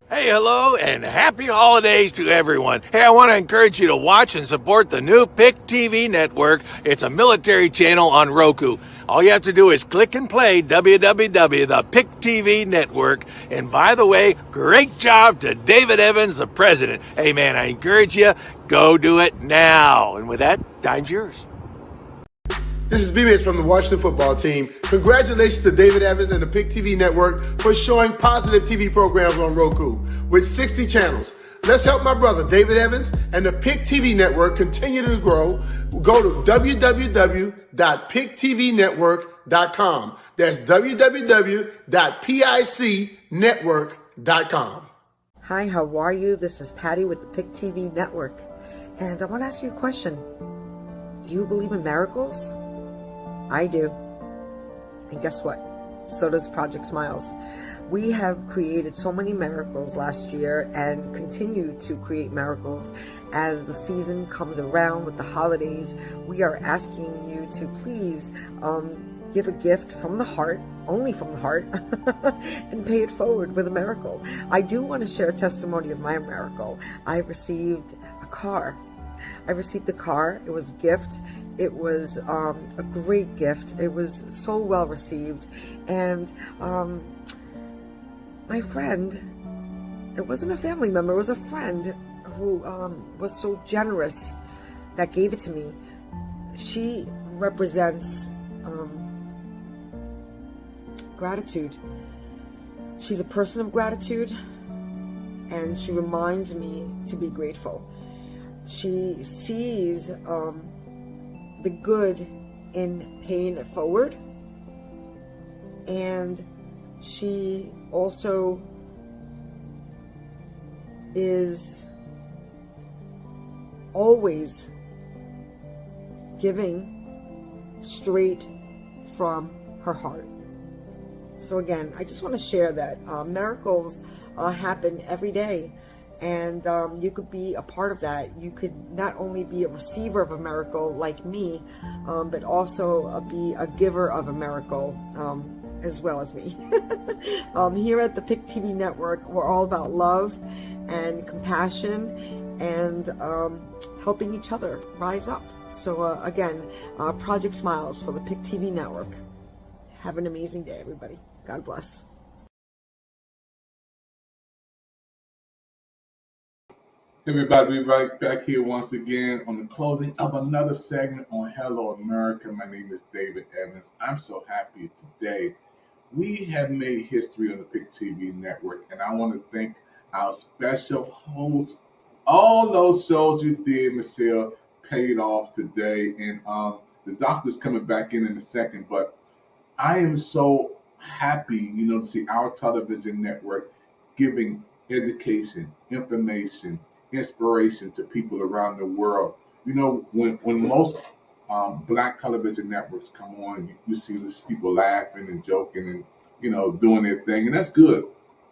Hey, hello, and happy holidays to everyone. Hey, I want to encourage you to watch and support the new Pick TV Network. It's a military channel on Roku. All you have to do is click and play the Pick TV Network. And by the way, great job to David Evans, the president. Hey, man, I encourage you, go do it now. And with that, time's yours. This is B-Mitch from the Washington football team. Congratulations to David Evans and the Pick TV Network for showing positive TV programs on Roku with 60 channels. Let's help my brother David Evans and the Pick TV Network continue to grow. Go to www.picktvnetwork.com. That's www.picnetwork.com. Hi, how are you? This is Patty with the Pick TV Network. And I want to ask you a question. Do you believe in miracles? I do. And guess what? So does Project Smiles. We have created so many miracles last year and continue to create miracles as the season comes around with the holidays. We are asking you to please give a gift from the heart, only from the heart, and pay it forward with a miracle. I do want to share a testimony of my miracle. I received a car. It was a gift. It was a great gift. It was so well received. And my friend, it wasn't a family member, it was a friend who was so generous that gave it to me. She represents gratitude. She's a person of gratitude, and she reminds me to be grateful. She sees the good in paying it forward, and she also is always giving straight from her heart. So again, I just want to share that miracles happen every day. And you could be a part of that. You could not only be a receiver of a miracle like me, but also be a giver of a miracle as well as me. Here at the Pick TV Network, we're all about love and compassion and helping each other rise up. So again, Project Smiles for the Pick TV Network. Have an amazing day, everybody. God bless. Everybody, we're right back here once again on the closing of another segment on Hello America. My name is David Evans. I'm so happy today. We have made history on the Pick TV Network, and I want to thank our special hosts. All those shows you did, Michelle, paid off today, and the doctor's coming back in a second, but I am so happy, to see our television network giving education, information, inspiration to people around the world. When most black television networks come on, you see these people laughing and joking and doing their thing, and that's good.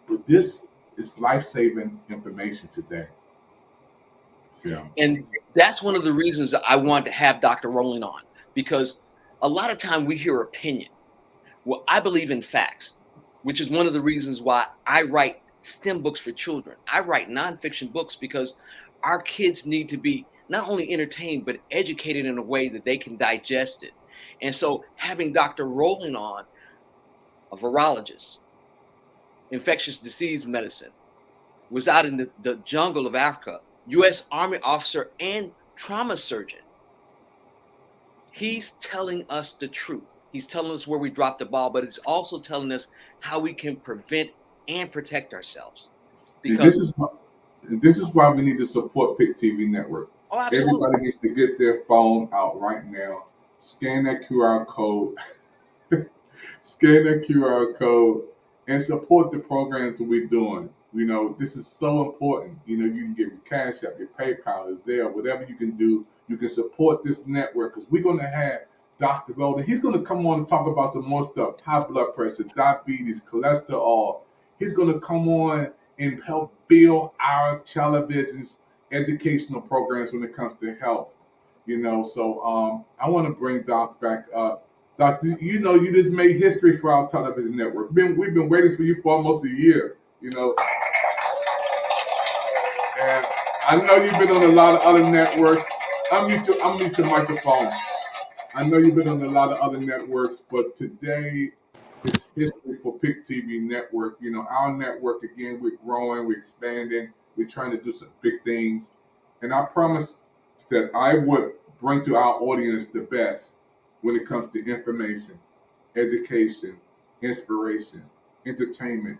But this is life-saving information today. So. And that's one of the reasons that I want to have Dr. Rowland on, because a lot of time we hear opinion. Well, I believe in facts, which is one of the reasons why I write STEM books for children. I write nonfiction books because our kids need to be not only entertained, but educated in a way that they can digest it. And so having Dr. Rowland on, a virologist, infectious disease medicine, was out in the jungle of Africa, U.S. Army officer and trauma surgeon. He's telling us the truth. He's telling us where we dropped the ball, but he's also telling us how we can prevent and protect ourselves. And Because this is why we need to support Pick TV Network. oh, absolutely. Everybody needs to get their phone out right now, scan that QR code, scan that QR code, and support the programs that we're doing. You know, this is so important. You know, you can get your Cash App, your PayPal, your Zelle, whatever you can do. You can support this network because we're going to have Dr. Golden. He's going to come on and talk about some more stuff: high blood pressure, diabetes, cholesterol. He's going to come on and help build our television's educational programs when it comes to health. You know, so I want to bring Doc back up. Doc, you know, you just made history for our television network. We've been waiting for you for almost a year. You know, and I know you've been on a lot of other networks. Unmute your microphone. I know you've been on a lot of other networks, but today is history for Pick TV Network. You know, our network, again, we're growing, we're expanding, we're trying to do some big things. And I promised that I would bring to our audience the best when it comes to information, education, inspiration, entertainment.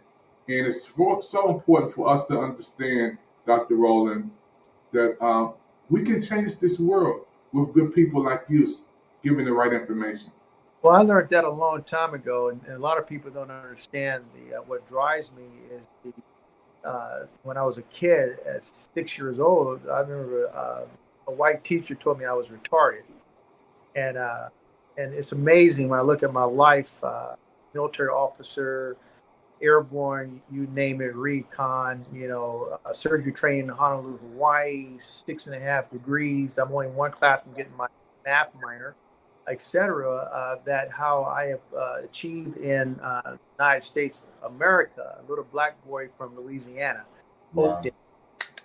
And it's so important for us to understand, Dr. Rowland, that we can change this world with good people like you giving the right information. Well, I learned that a long time ago, and a lot of people don't understand what drives me is when I was a kid at 6 years old. I remember a white teacher told me I was retarded, and it's amazing when I look at my life, military officer, airborne, you name it, recon, surgery training in Honolulu, Hawaii, 6.5 degrees. I'm only one class from getting my math minor, etc. That how I have achieved in United States, America, a little black boy from Louisiana. Wow.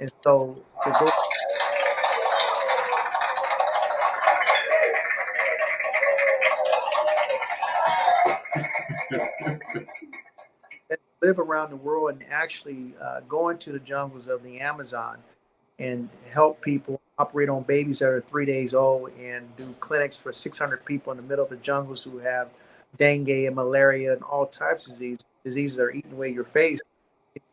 And so to go and live around the world and actually go into the jungles of the Amazon and help people operate on babies that are 3 days old and do clinics for 600 people in the middle of the jungles who have dengue and malaria and all types of diseases that are eating away your face.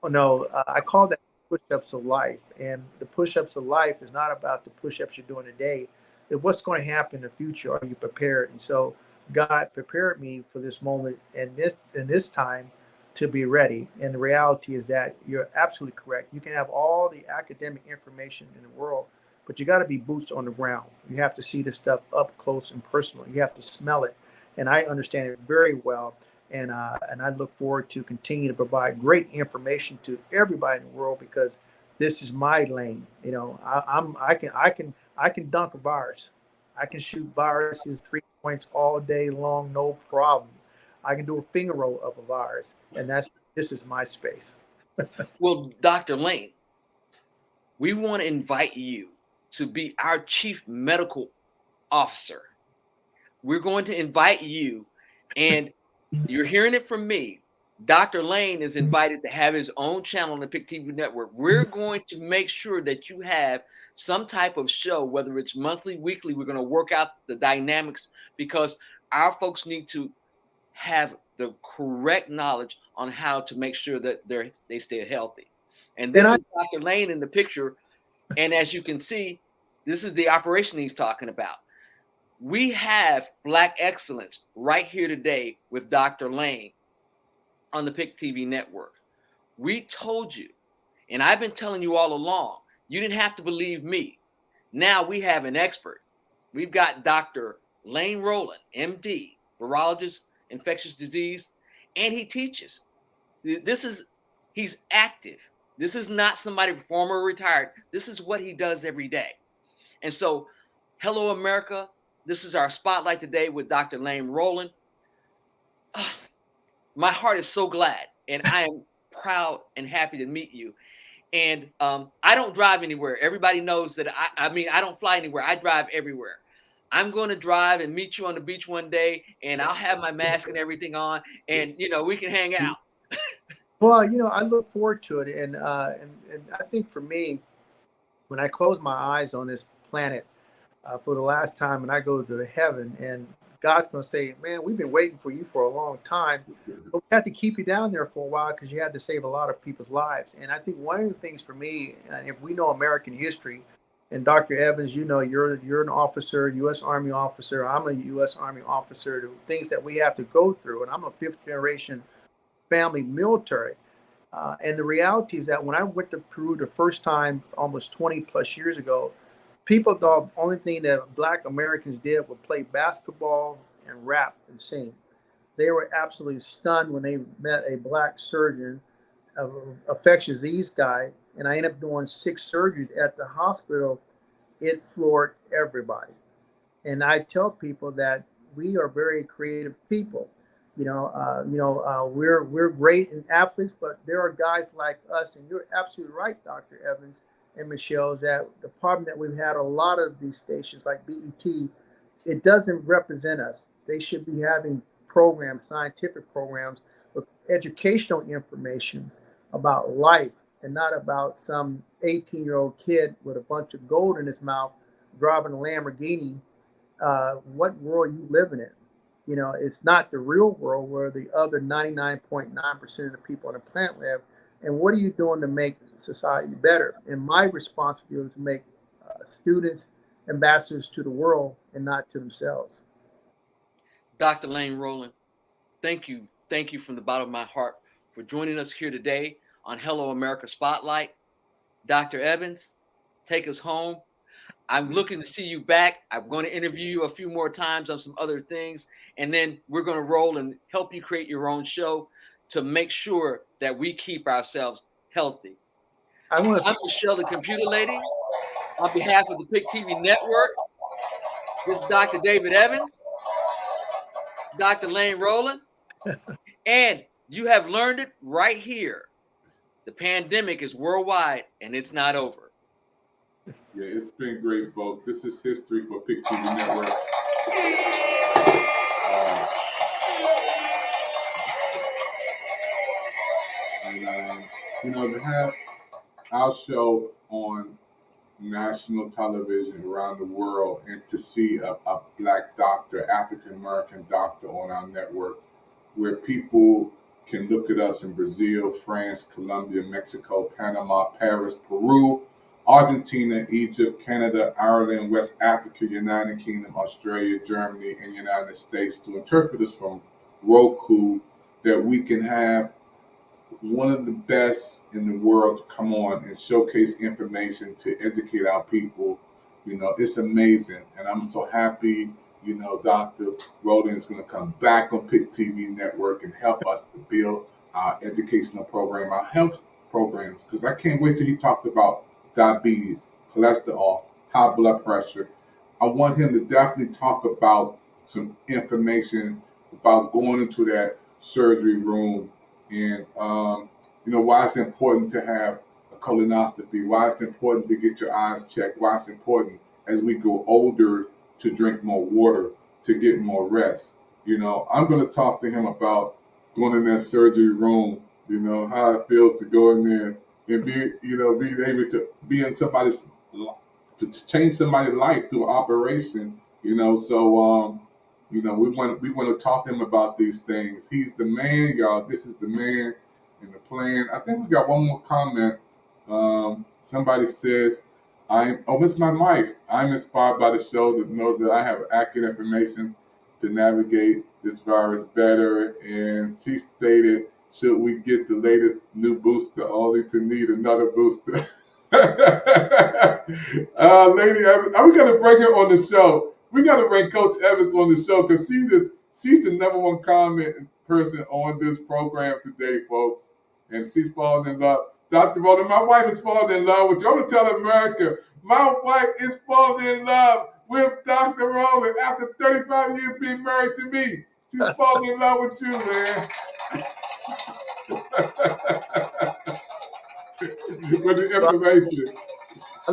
I call that push-ups of life. And the push-ups of life is not about the push-ups you're doing today. It's what's going to happen in the future. Are you prepared? And so God prepared me for this moment and this time to be ready. And the reality is that you're absolutely correct. You can have all the academic information in the world, but you got to be boots on the ground. You have to see the stuff up close and personal. You have to smell it. And I understand it very well. And I look forward to continue to provide great information to everybody in the world because this is my lane. I can dunk a virus. I can shoot viruses 3 points all day long, no problem. I can do a finger roll of a virus, and this is my space. Well, Dr. Lane, we want to invite you to be our chief medical officer. We're going to invite you, and you're hearing it from me. Dr. Lane is invited to have his own channel on the Pick TV network. We're going to make sure that you have some type of show, whether it's monthly, weekly. We're going to work out the dynamics because our folks need to have the correct knowledge on how to make sure that they stay healthy. And this is Dr. Lane in the picture. And as you can see, this is the operation he's talking about. We have Black Excellence right here today with Dr. Lane on the Pick TV network. We told you, and I've been telling you all along, you didn't have to believe me. Now we have an expert. We've got Dr. Lane Rowland, MD, virologist, infectious disease, and he teaches. He's active. This is not somebody former or retired. This is what he does every day. And so, hello, America. This is our spotlight today with Dr. Lane Rowland. My heart is so glad, and I am proud and happy to meet you. And I don't drive anywhere. Everybody knows that I don't fly anywhere. I drive everywhere. I'm going to drive and meet you on the beach one day, and I'll have my mask and everything on, and we can hang out. Well, I look forward to it, and I think for me, when I close my eyes on this planet for the last time, and I go to heaven, and God's going to say, man, we've been waiting for you for a long time, but we had to keep you down there for a while because you had to save a lot of people's lives. And I think one of the things for me, if we know American history, and Dr. Evans, you know, you're an officer, U.S. Army officer. I'm a U.S. Army officer. The things that we have to go through, and I'm a fifth generation family military. And the reality is that when I went to Peru the first time, almost 20 plus years ago, people thought the only thing that Black Americans did was play basketball and rap and sing. They were absolutely stunned when they met a Black surgeon, an infectious disease guy, and I ended up doing 6 surgeries at the hospital. It floored everybody. And I tell people that we are very creative people. We're great in athletes, but there are guys like us, and you're absolutely right, Dr. Evans and Michelle, that the problem that we've had a lot of these stations like BET, it doesn't represent us. They should be having programs, scientific programs with educational information about life and not about some 18-year-old kid with a bunch of gold in his mouth driving a Lamborghini. What world are you living in? You know, it's not the real world where the other 99.9% of the people on the planet live. And what are you doing to make society better? And my responsibility is to make students ambassadors to the world and not to themselves. Dr. Lane Rowland, thank you. Thank you from the bottom of my heart for joining us here today on Hello America Spotlight. Dr. Evans, take us home. I'm looking to see you back. I'm going to interview you a few more times on some other things, and then we're going to roll and help you create your own show to make sure that we keep ourselves healthy. I'm Michelle, the computer lady. On behalf of the PIC TV network, this is Dr. David Evans, Dr. Lane Rowland, and you have learned it right here. The pandemic is worldwide, and it's not over. Yeah, it's been great, folks. This is history for PIC TV Network. To have our show on national television around the world and to see a Black doctor, African-American doctor on our network, where people can look at us in Brazil, France, Colombia, Mexico, Panama, Paris, Peru, Argentina, Egypt, Canada, Ireland, West Africa, United Kingdom, Australia, Germany, and United States, to interpret us from Roku, that we can have one of the best in the world to come on and showcase information to educate our people. You know, it's amazing. And I'm so happy, Dr. Rowland is going to come back on PIC TV Network and help us to build our educational program, our health programs, because I can't wait till he talked about diabetes, cholesterol, high blood pressure. I want him to definitely talk about some information about going into that surgery room and, why it's important to have a colonoscopy, why it's important to get your eyes checked, why it's important as we go older to drink more water, to get more rest. I'm going to talk to him about going in that surgery room, how it feels to go in there and being able to be in somebody's, to change somebody's life through operation, So we want to talk to him about these things. He's the man, y'all. This is the man in the plan. I think we got one more comment. Somebody says, it's my mic. I'm inspired by the show to know that I have accurate information to navigate this virus better. And she stated, should we get the latest new booster only to need another booster? Lady Evans, are we going to bring her on the show? We got to bring Coach Evans on the show because she's the number one comment person on this program today, folks. And she's falling in love. Dr. Rowland, my wife is falling in love with you. I want to tell America, my wife is falling in love with Dr. Rowland after 35 years being married to me. She's falling in love with you, man. With the information. I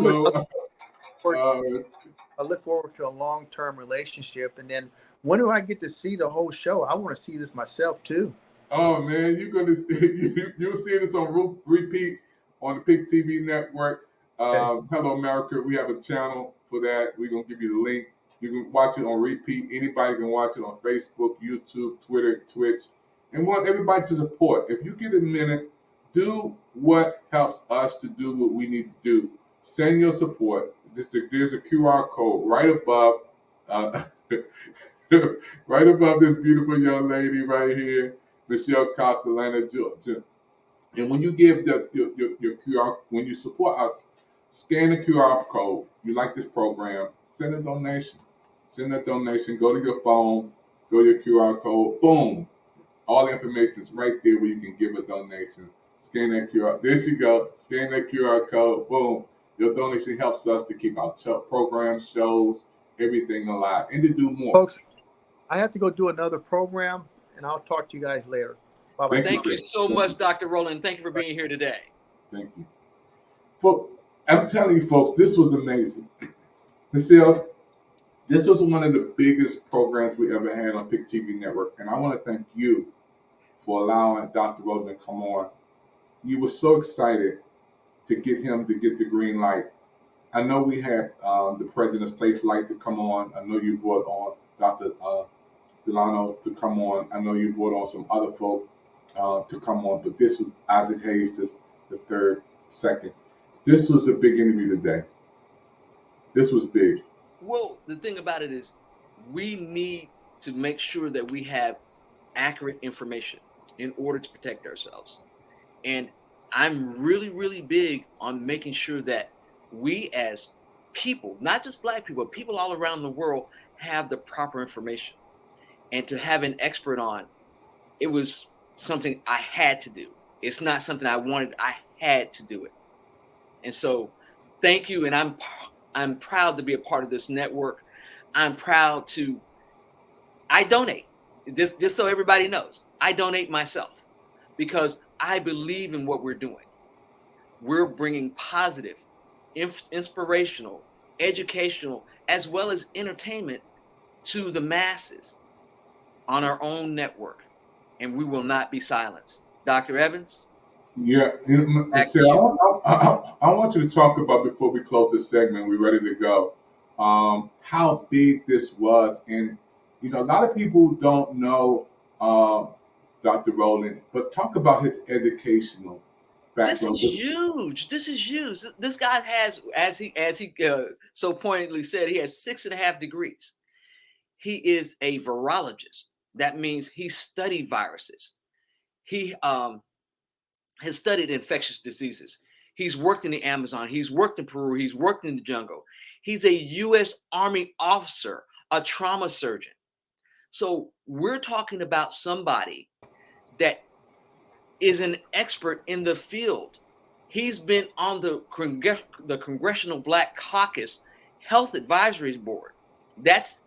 look forward to a long-term relationship. And then when do I get to see the whole show? I want to see this myself too. Oh man, you're gonna you'll see this on repeat on the PIC TV network. Hello America, we have a channel for that. We're gonna give you the link You can watch it on repeat. Anybody can watch it on Facebook, YouTube, Twitter, Twitch. And want everybody to support. If you get a minute, do what helps us to do what we need to do. Send your support. There's a QR code right above, right above this beautiful young lady right here, Michelle Cox, Atlanta, Georgia. And when you give your QR, when you support us, scan the QR code. You like this program, send a donation. Send a donation. Go to your phone, go to your QR code. Boom. All the information is right there where you can give a donation. Scan that QR. There you go. Scan that QR code. Boom. Your donation helps us to keep our programs, shows, everything alive, and to do more. Folks, I have to go do another program, and I'll talk to you guys later. Bye-bye. Thank you so much, Dr. Rowland. Thank you for being here today. Thank you. Well, I'm telling you, folks, this was amazing. Michelle, this was one of the biggest programs we ever had on PIC TV Network, and I want to thank you for allowing Dr. Rowland to come on. You were so excited to get him to get the green light. I know we had the president of Safe Light to come on. I know you brought on Dr. Delano to come on. I know you brought on some other folk to come on, but this was Isaac Hayes, the third, second. This was a big interview today. This was big. Well, the thing about it is we need to make sure that we have accurate information in order to protect ourselves. And I'm really, really big on making sure that we as people, not just Black people, but people all around the world, have the proper information. And to have an expert on, it was something I had to do. It's not something I wanted. I had to do it. And so thank you. And I'm proud to be a part of this network. I'm proud I donate. Just so everybody knows, I donate myself because I believe in what we're doing. We're bringing positive, inspirational, educational, as well as entertainment to the masses on our own network, and we will not be silenced. Dr. Evans? Yeah, I want you to talk about, before we close this segment, we're ready to go, how big this was. And, a lot of people don't know Dr. Rowland, but talk about his educational background. This is huge. This guy has, as he so pointedly said, he has 6.5 degrees. He is a virologist. That means he studied viruses. He has studied infectious diseases. He's worked in the Amazon. He's worked in Peru. He's worked in the jungle. He's a U.S. Army officer, a trauma surgeon. So we're talking about somebody that is an expert in the field. He's been on the Congressional Black Caucus Health Advisory Board. That's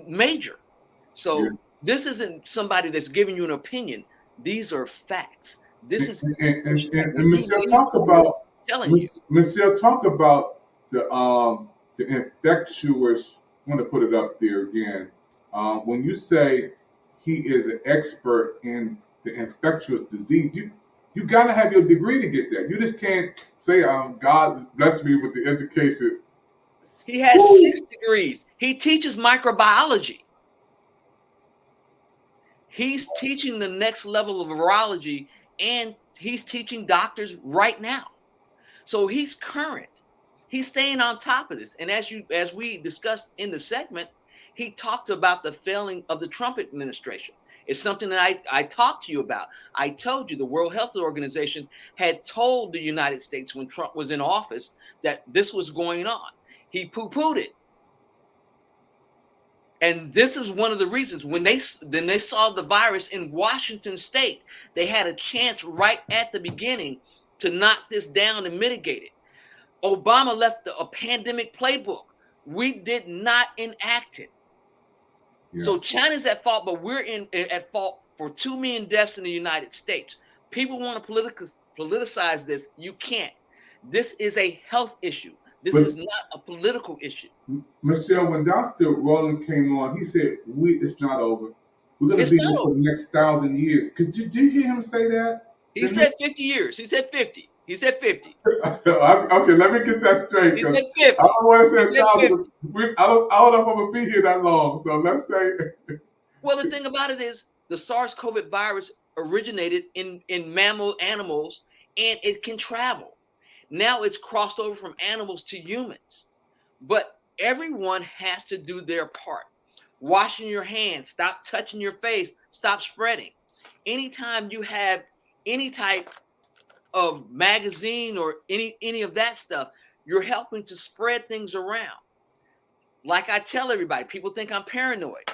major. So this isn't somebody that's giving you an opinion. These are facts. This is and Michelle, talk about Michelle, talk about the infectious. I'm going to put it up there again. When you say he is an expert in the infectious disease, you got to have your degree to get that. You just can't say, God bless me with the education. He has 6 degrees. He teaches microbiology. He's teaching the next level of virology, and he's teaching doctors right now. So he's current. He's staying on top of this. And as we discussed in the segment, he talked about the failing of the Trump administration. It's something that I talked to you about. I told you the World Health Organization had told the United States when Trump was in office that this was going on. He poo-pooed it. And this is one of the reasons when they saw the virus in Washington State, they had a chance right at the beginning to knock this down and mitigate it. Obama left a pandemic playbook. We did not enact it. Yeah. So China's at fault, but we're at fault for 2 million deaths in the United States. People want to politicize this. You can't. This is a health issue. This is not a political issue. Michelle, when Dr. Rowland came on, he said, it's not over. We're going to be here for the next 1,000 years. Did you hear him say that? He said 50 years. He said 50. He said 50. Okay, let me get that straight. He Because said 50. I don't want to say He said 1,000. 50. I don't know if I'm going to be here that long. So let's say. Well, the thing about it is the SARS-CoV virus originated in mammal animals, and it can travel. Now it's crossed over from animals to humans. But everyone has to do their part. Washing your hands, stop touching your face, stop spreading. Anytime you have any type of magazine or any of that stuff, you're helping to spread things around. Like I tell everybody, people think I'm paranoid.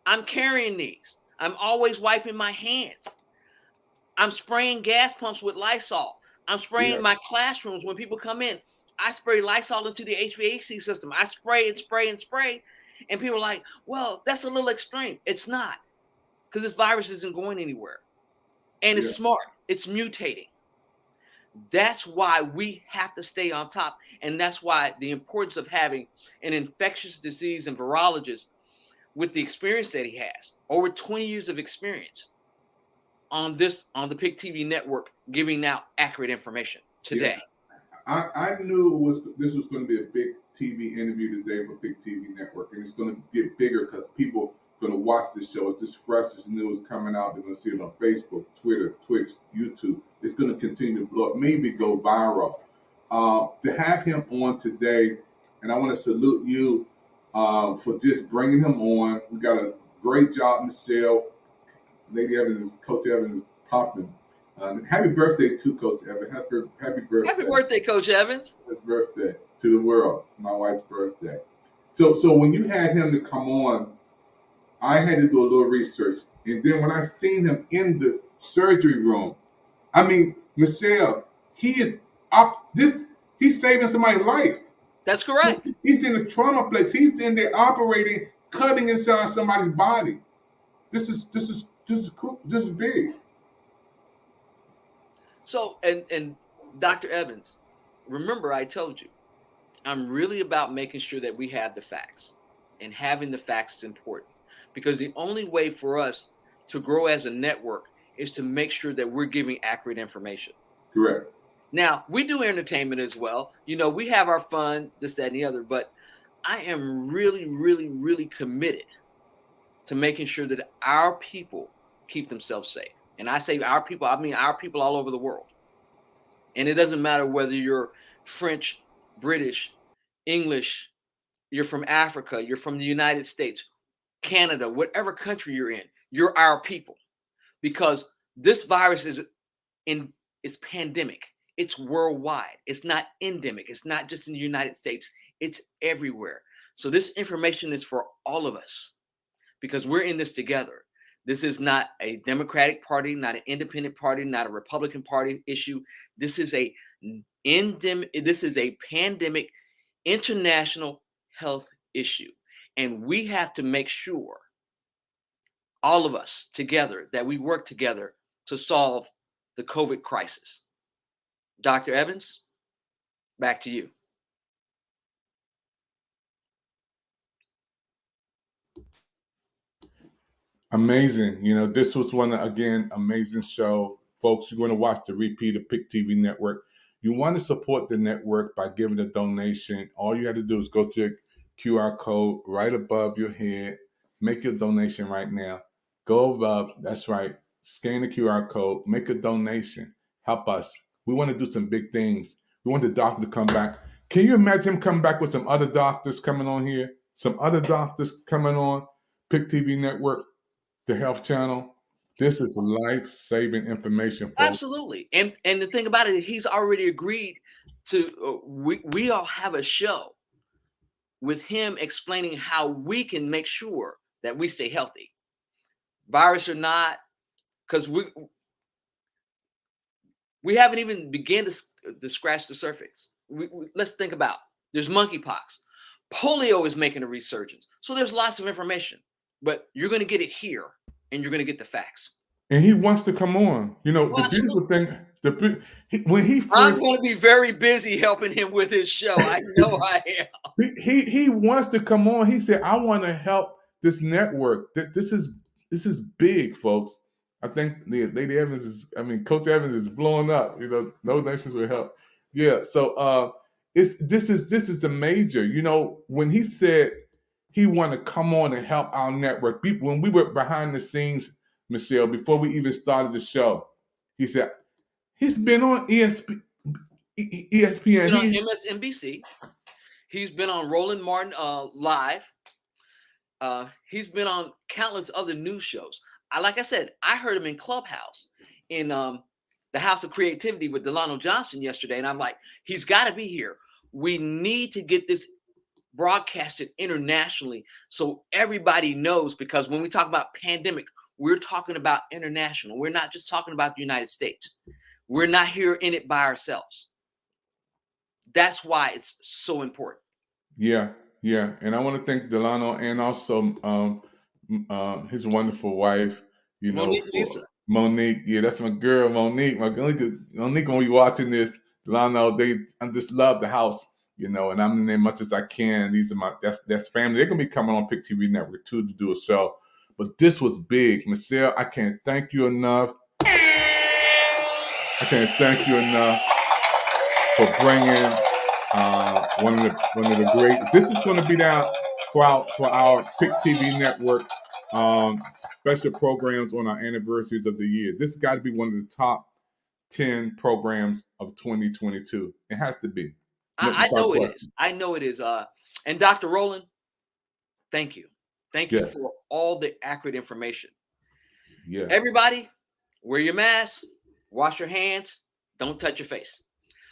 I'm carrying these. I'm always wiping my hands. I'm spraying gas pumps with Lysol. I'm spraying my classrooms when people come in. I spray Lysol into the HVAC system. I spray and spray and spray. And people are like, well, that's a little extreme. It's not, because this virus isn't going anywhere. And it's smart. It's mutating. That's why we have to stay on top. And that's why the importance of having an infectious disease and virologist with the experience that he has, over 20 years of experience on the PIC TV network, giving out accurate information today. I knew this was going to be a big TV interview today for PIC TV network, and it's going to get bigger because people are going to watch this show. It's just fresh, it's news coming out. They're going to see it on Facebook, Twitter, Twitch, YouTube. It's going to continue to blow up, maybe go viral. To have him on today, and I want to salute you for just bringing him on. We got a great job, Michelle. Lady Evans, Coach Evans, popping. Happy birthday to Coach Evans. Happy birthday. Happy birthday, Coach Evans. Happy birthday to the world. It's my wife's birthday. So when you had him to come on, I had to do a little research. And then when I seen him in the surgery room, I mean, Michelle, he's saving somebody's life. That's correct. He's in the trauma place. He's in there operating, cutting inside somebody's body. This is cool. This is big. So, and Dr. Evans, remember I told you, I'm really about making sure that we have the facts, and having the facts is important, because the only way for us to grow as a network is to make sure that we're giving accurate information. Correct. Now, we do entertainment as well. You know, we have our fun, this, that, and the other, but I am really, really, really committed to making sure that our people keep themselves safe. And I say our people, I mean our people all over the world. And it doesn't matter whether you're French, British, English, you're from Africa, you're from the United States, Canada, whatever country you're in, you're our people. Because this virus it's pandemic. It's worldwide. It's not endemic. It's not just in the United States. It's everywhere. So this information is for all of us, because we're in this together. This is not a Democratic Party, not an independent party, not a Republican Party issue. This is a pandemic international health issue. And we have to make sure, all of us together, that we work together to solve the COVID crisis. Dr. Evans, back to you. Amazing. You know, this was one, again, amazing show. Folks, you're going to watch the repeat of PIC TV Network. You want to support the network by giving a donation. All you have to do is go to the QR code right above your head. Make your donation right now. Go above. That's right. Scan the QR code. Make a donation. Help us. We want to do some big things. We want the doctor to come back. Can you imagine him coming back with some other doctors coming on here? Some other doctors coming on PIC TV Network, the Health Channel. This is life-saving information, folks. Absolutely. And the thing about it, he's already agreed to, we all have a show with him explaining how we can make sure that we stay healthy. Virus or not, because we haven't even begun to scratch the surface. Let's think about, there's monkeypox. Polio is making a resurgence. So there's lots of information, but you're going to get it here, and you're going to get the facts. And he wants to come on. You know, the beautiful thing, when he first, I'm going to be very busy helping him with his show. I know I am. He wants to come on. He said, I want to help this network. This is big, folks. I think Lady Evans Coach Evans is blowing up. No nations will help. Yeah. So this is a major. When he said he wanted to come on and help our network, when we were behind the scenes, Michelle, before we even started the show, he said he's been on ESPN. He's been on MSNBC. He's been on Roland Martin Live. He's been on countless other news shows. Like I said, I heard him in Clubhouse in the House of Creativity with Delano Johnson yesterday, and I'm like, he's got to be here. We need to get this broadcasted internationally so everybody knows, because when we talk about pandemic, we're talking about international. We're not just talking about the United States. We're not here in it by ourselves. That's why it's so important. Yeah. And I want to thank Delano and also his wonderful wife, Monique. Yeah, that's my girl, Monique. Monique, when we watching this, Delano, I just love the house, and I'm in there much as I can. These are that's family. They're gonna be coming on Pick TV Network too to do a show. But this was big. Michelle, I can't thank you enough. For bringing one of the great. This is going to be down for our Pick TV Network special programs on our anniversaries of the year. This has got to be one of the top 10 programs of 2022. It has to be. I know it is. I know it is. And Dr. Roland, thank you. Thank you for all the accurate information. Yeah. Everybody, wear your mask, wash your hands, don't touch your face.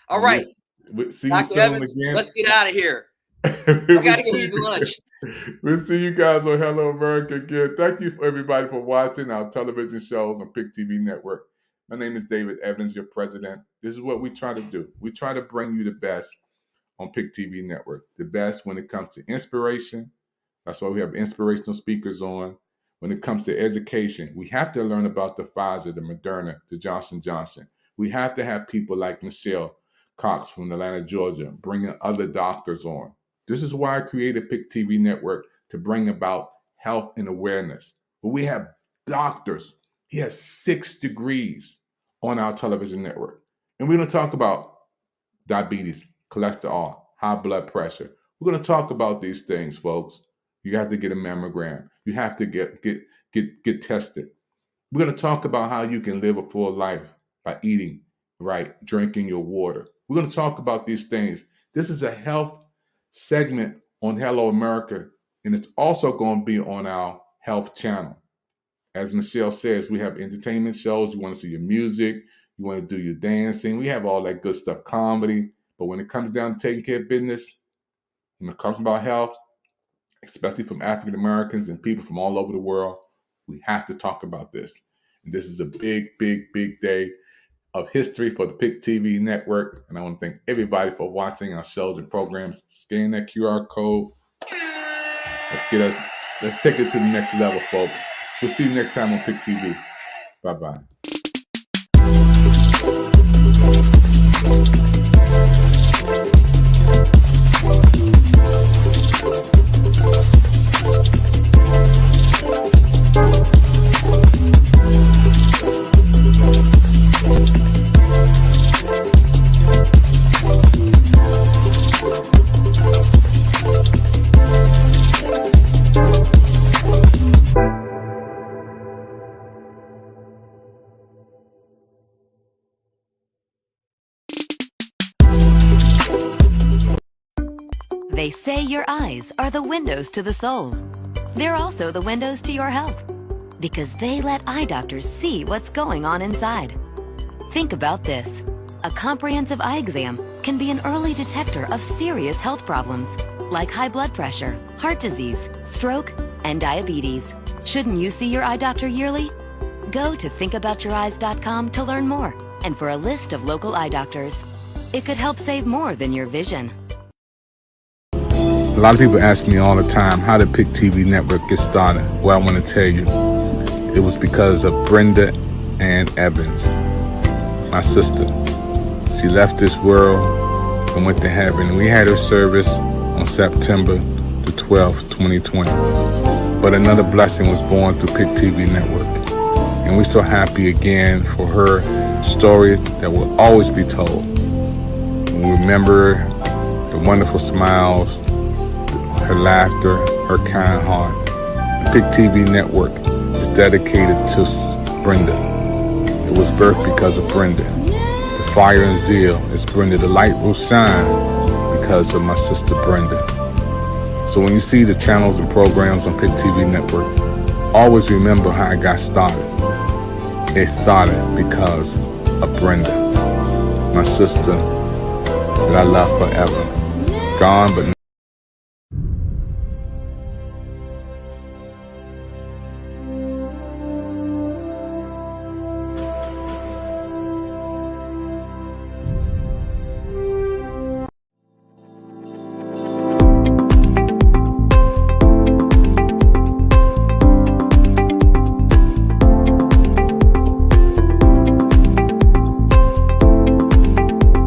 All right. We'll see Dr. you soon Evans, again. let's get out of here. I got to go eat lunch. We'll see you guys on Hello America again. Thank you for everybody for watching our television shows on Pick TV Network. My name is David Evans, your president. This is what we try to do. We try to bring you the best on Pick TV Network. The best when it comes to inspiration. That's why we have inspirational speakers on. When it comes to education, we have to learn about the Pfizer, the Moderna, the Johnson & Johnson. We have to have people like Michelle Cox from Atlanta, Georgia, bringing other doctors on. This is why I created Pick TV Network, to bring about health and awareness. But we have doctors. He has 6 degrees on our television network. And we're going to talk about diabetes, cholesterol, high blood pressure. We're going to talk about these things, folks. You have to get a mammogram. You have to get tested. We're going to talk about how you can live a full life by eating right, drinking your water. We're going to talk about these things. This is a health segment on Hello America, and it's also going to be on our health channel. As Michelle says, we have entertainment shows. You want to see your music. You want to do your dancing. We have all that good stuff, comedy. But when it comes down to taking care of business, when we're talking about health, especially from African Americans and people from all over the world, we have to talk about this. And this is a big, big, big day of history for the Pick TV Network. And I want to thank everybody for watching our shows and programs. Scan that QR code. Let's take it to the next level, folks. We'll see you next time on Pick TV. Bye-bye. They say your eyes are the windows to the soul. They're also the windows to your health, because they let eye doctors see what's going on inside. Think about this. A comprehensive eye exam can be an early detector of serious health problems, like high blood pressure, heart disease, stroke, and diabetes. Shouldn't you see your eye doctor yearly? Go to thinkaboutyoureyes.com to learn more and for a list of local eye doctors. It could help save more than your vision. A lot of people ask me all the time, how did Pick TV Network get started? Well, I want to tell you, it was because of Brenda Ann Evans, my sister. She left this world and went to heaven. We had her service on September the 12th, 2020. But another blessing was born through Pick TV Network. And we're so happy again for her story that will always be told. We remember the wonderful smiles, her laughter, her kind heart. The PIC TV network is dedicated to Brenda. It was birthed because of Brenda. The fire and zeal is Brenda. The light will shine because of my sister Brenda. So when you see the channels and programs on PIC TV network, always remember how it got started. It started because of Brenda, my sister that I love forever. Gone but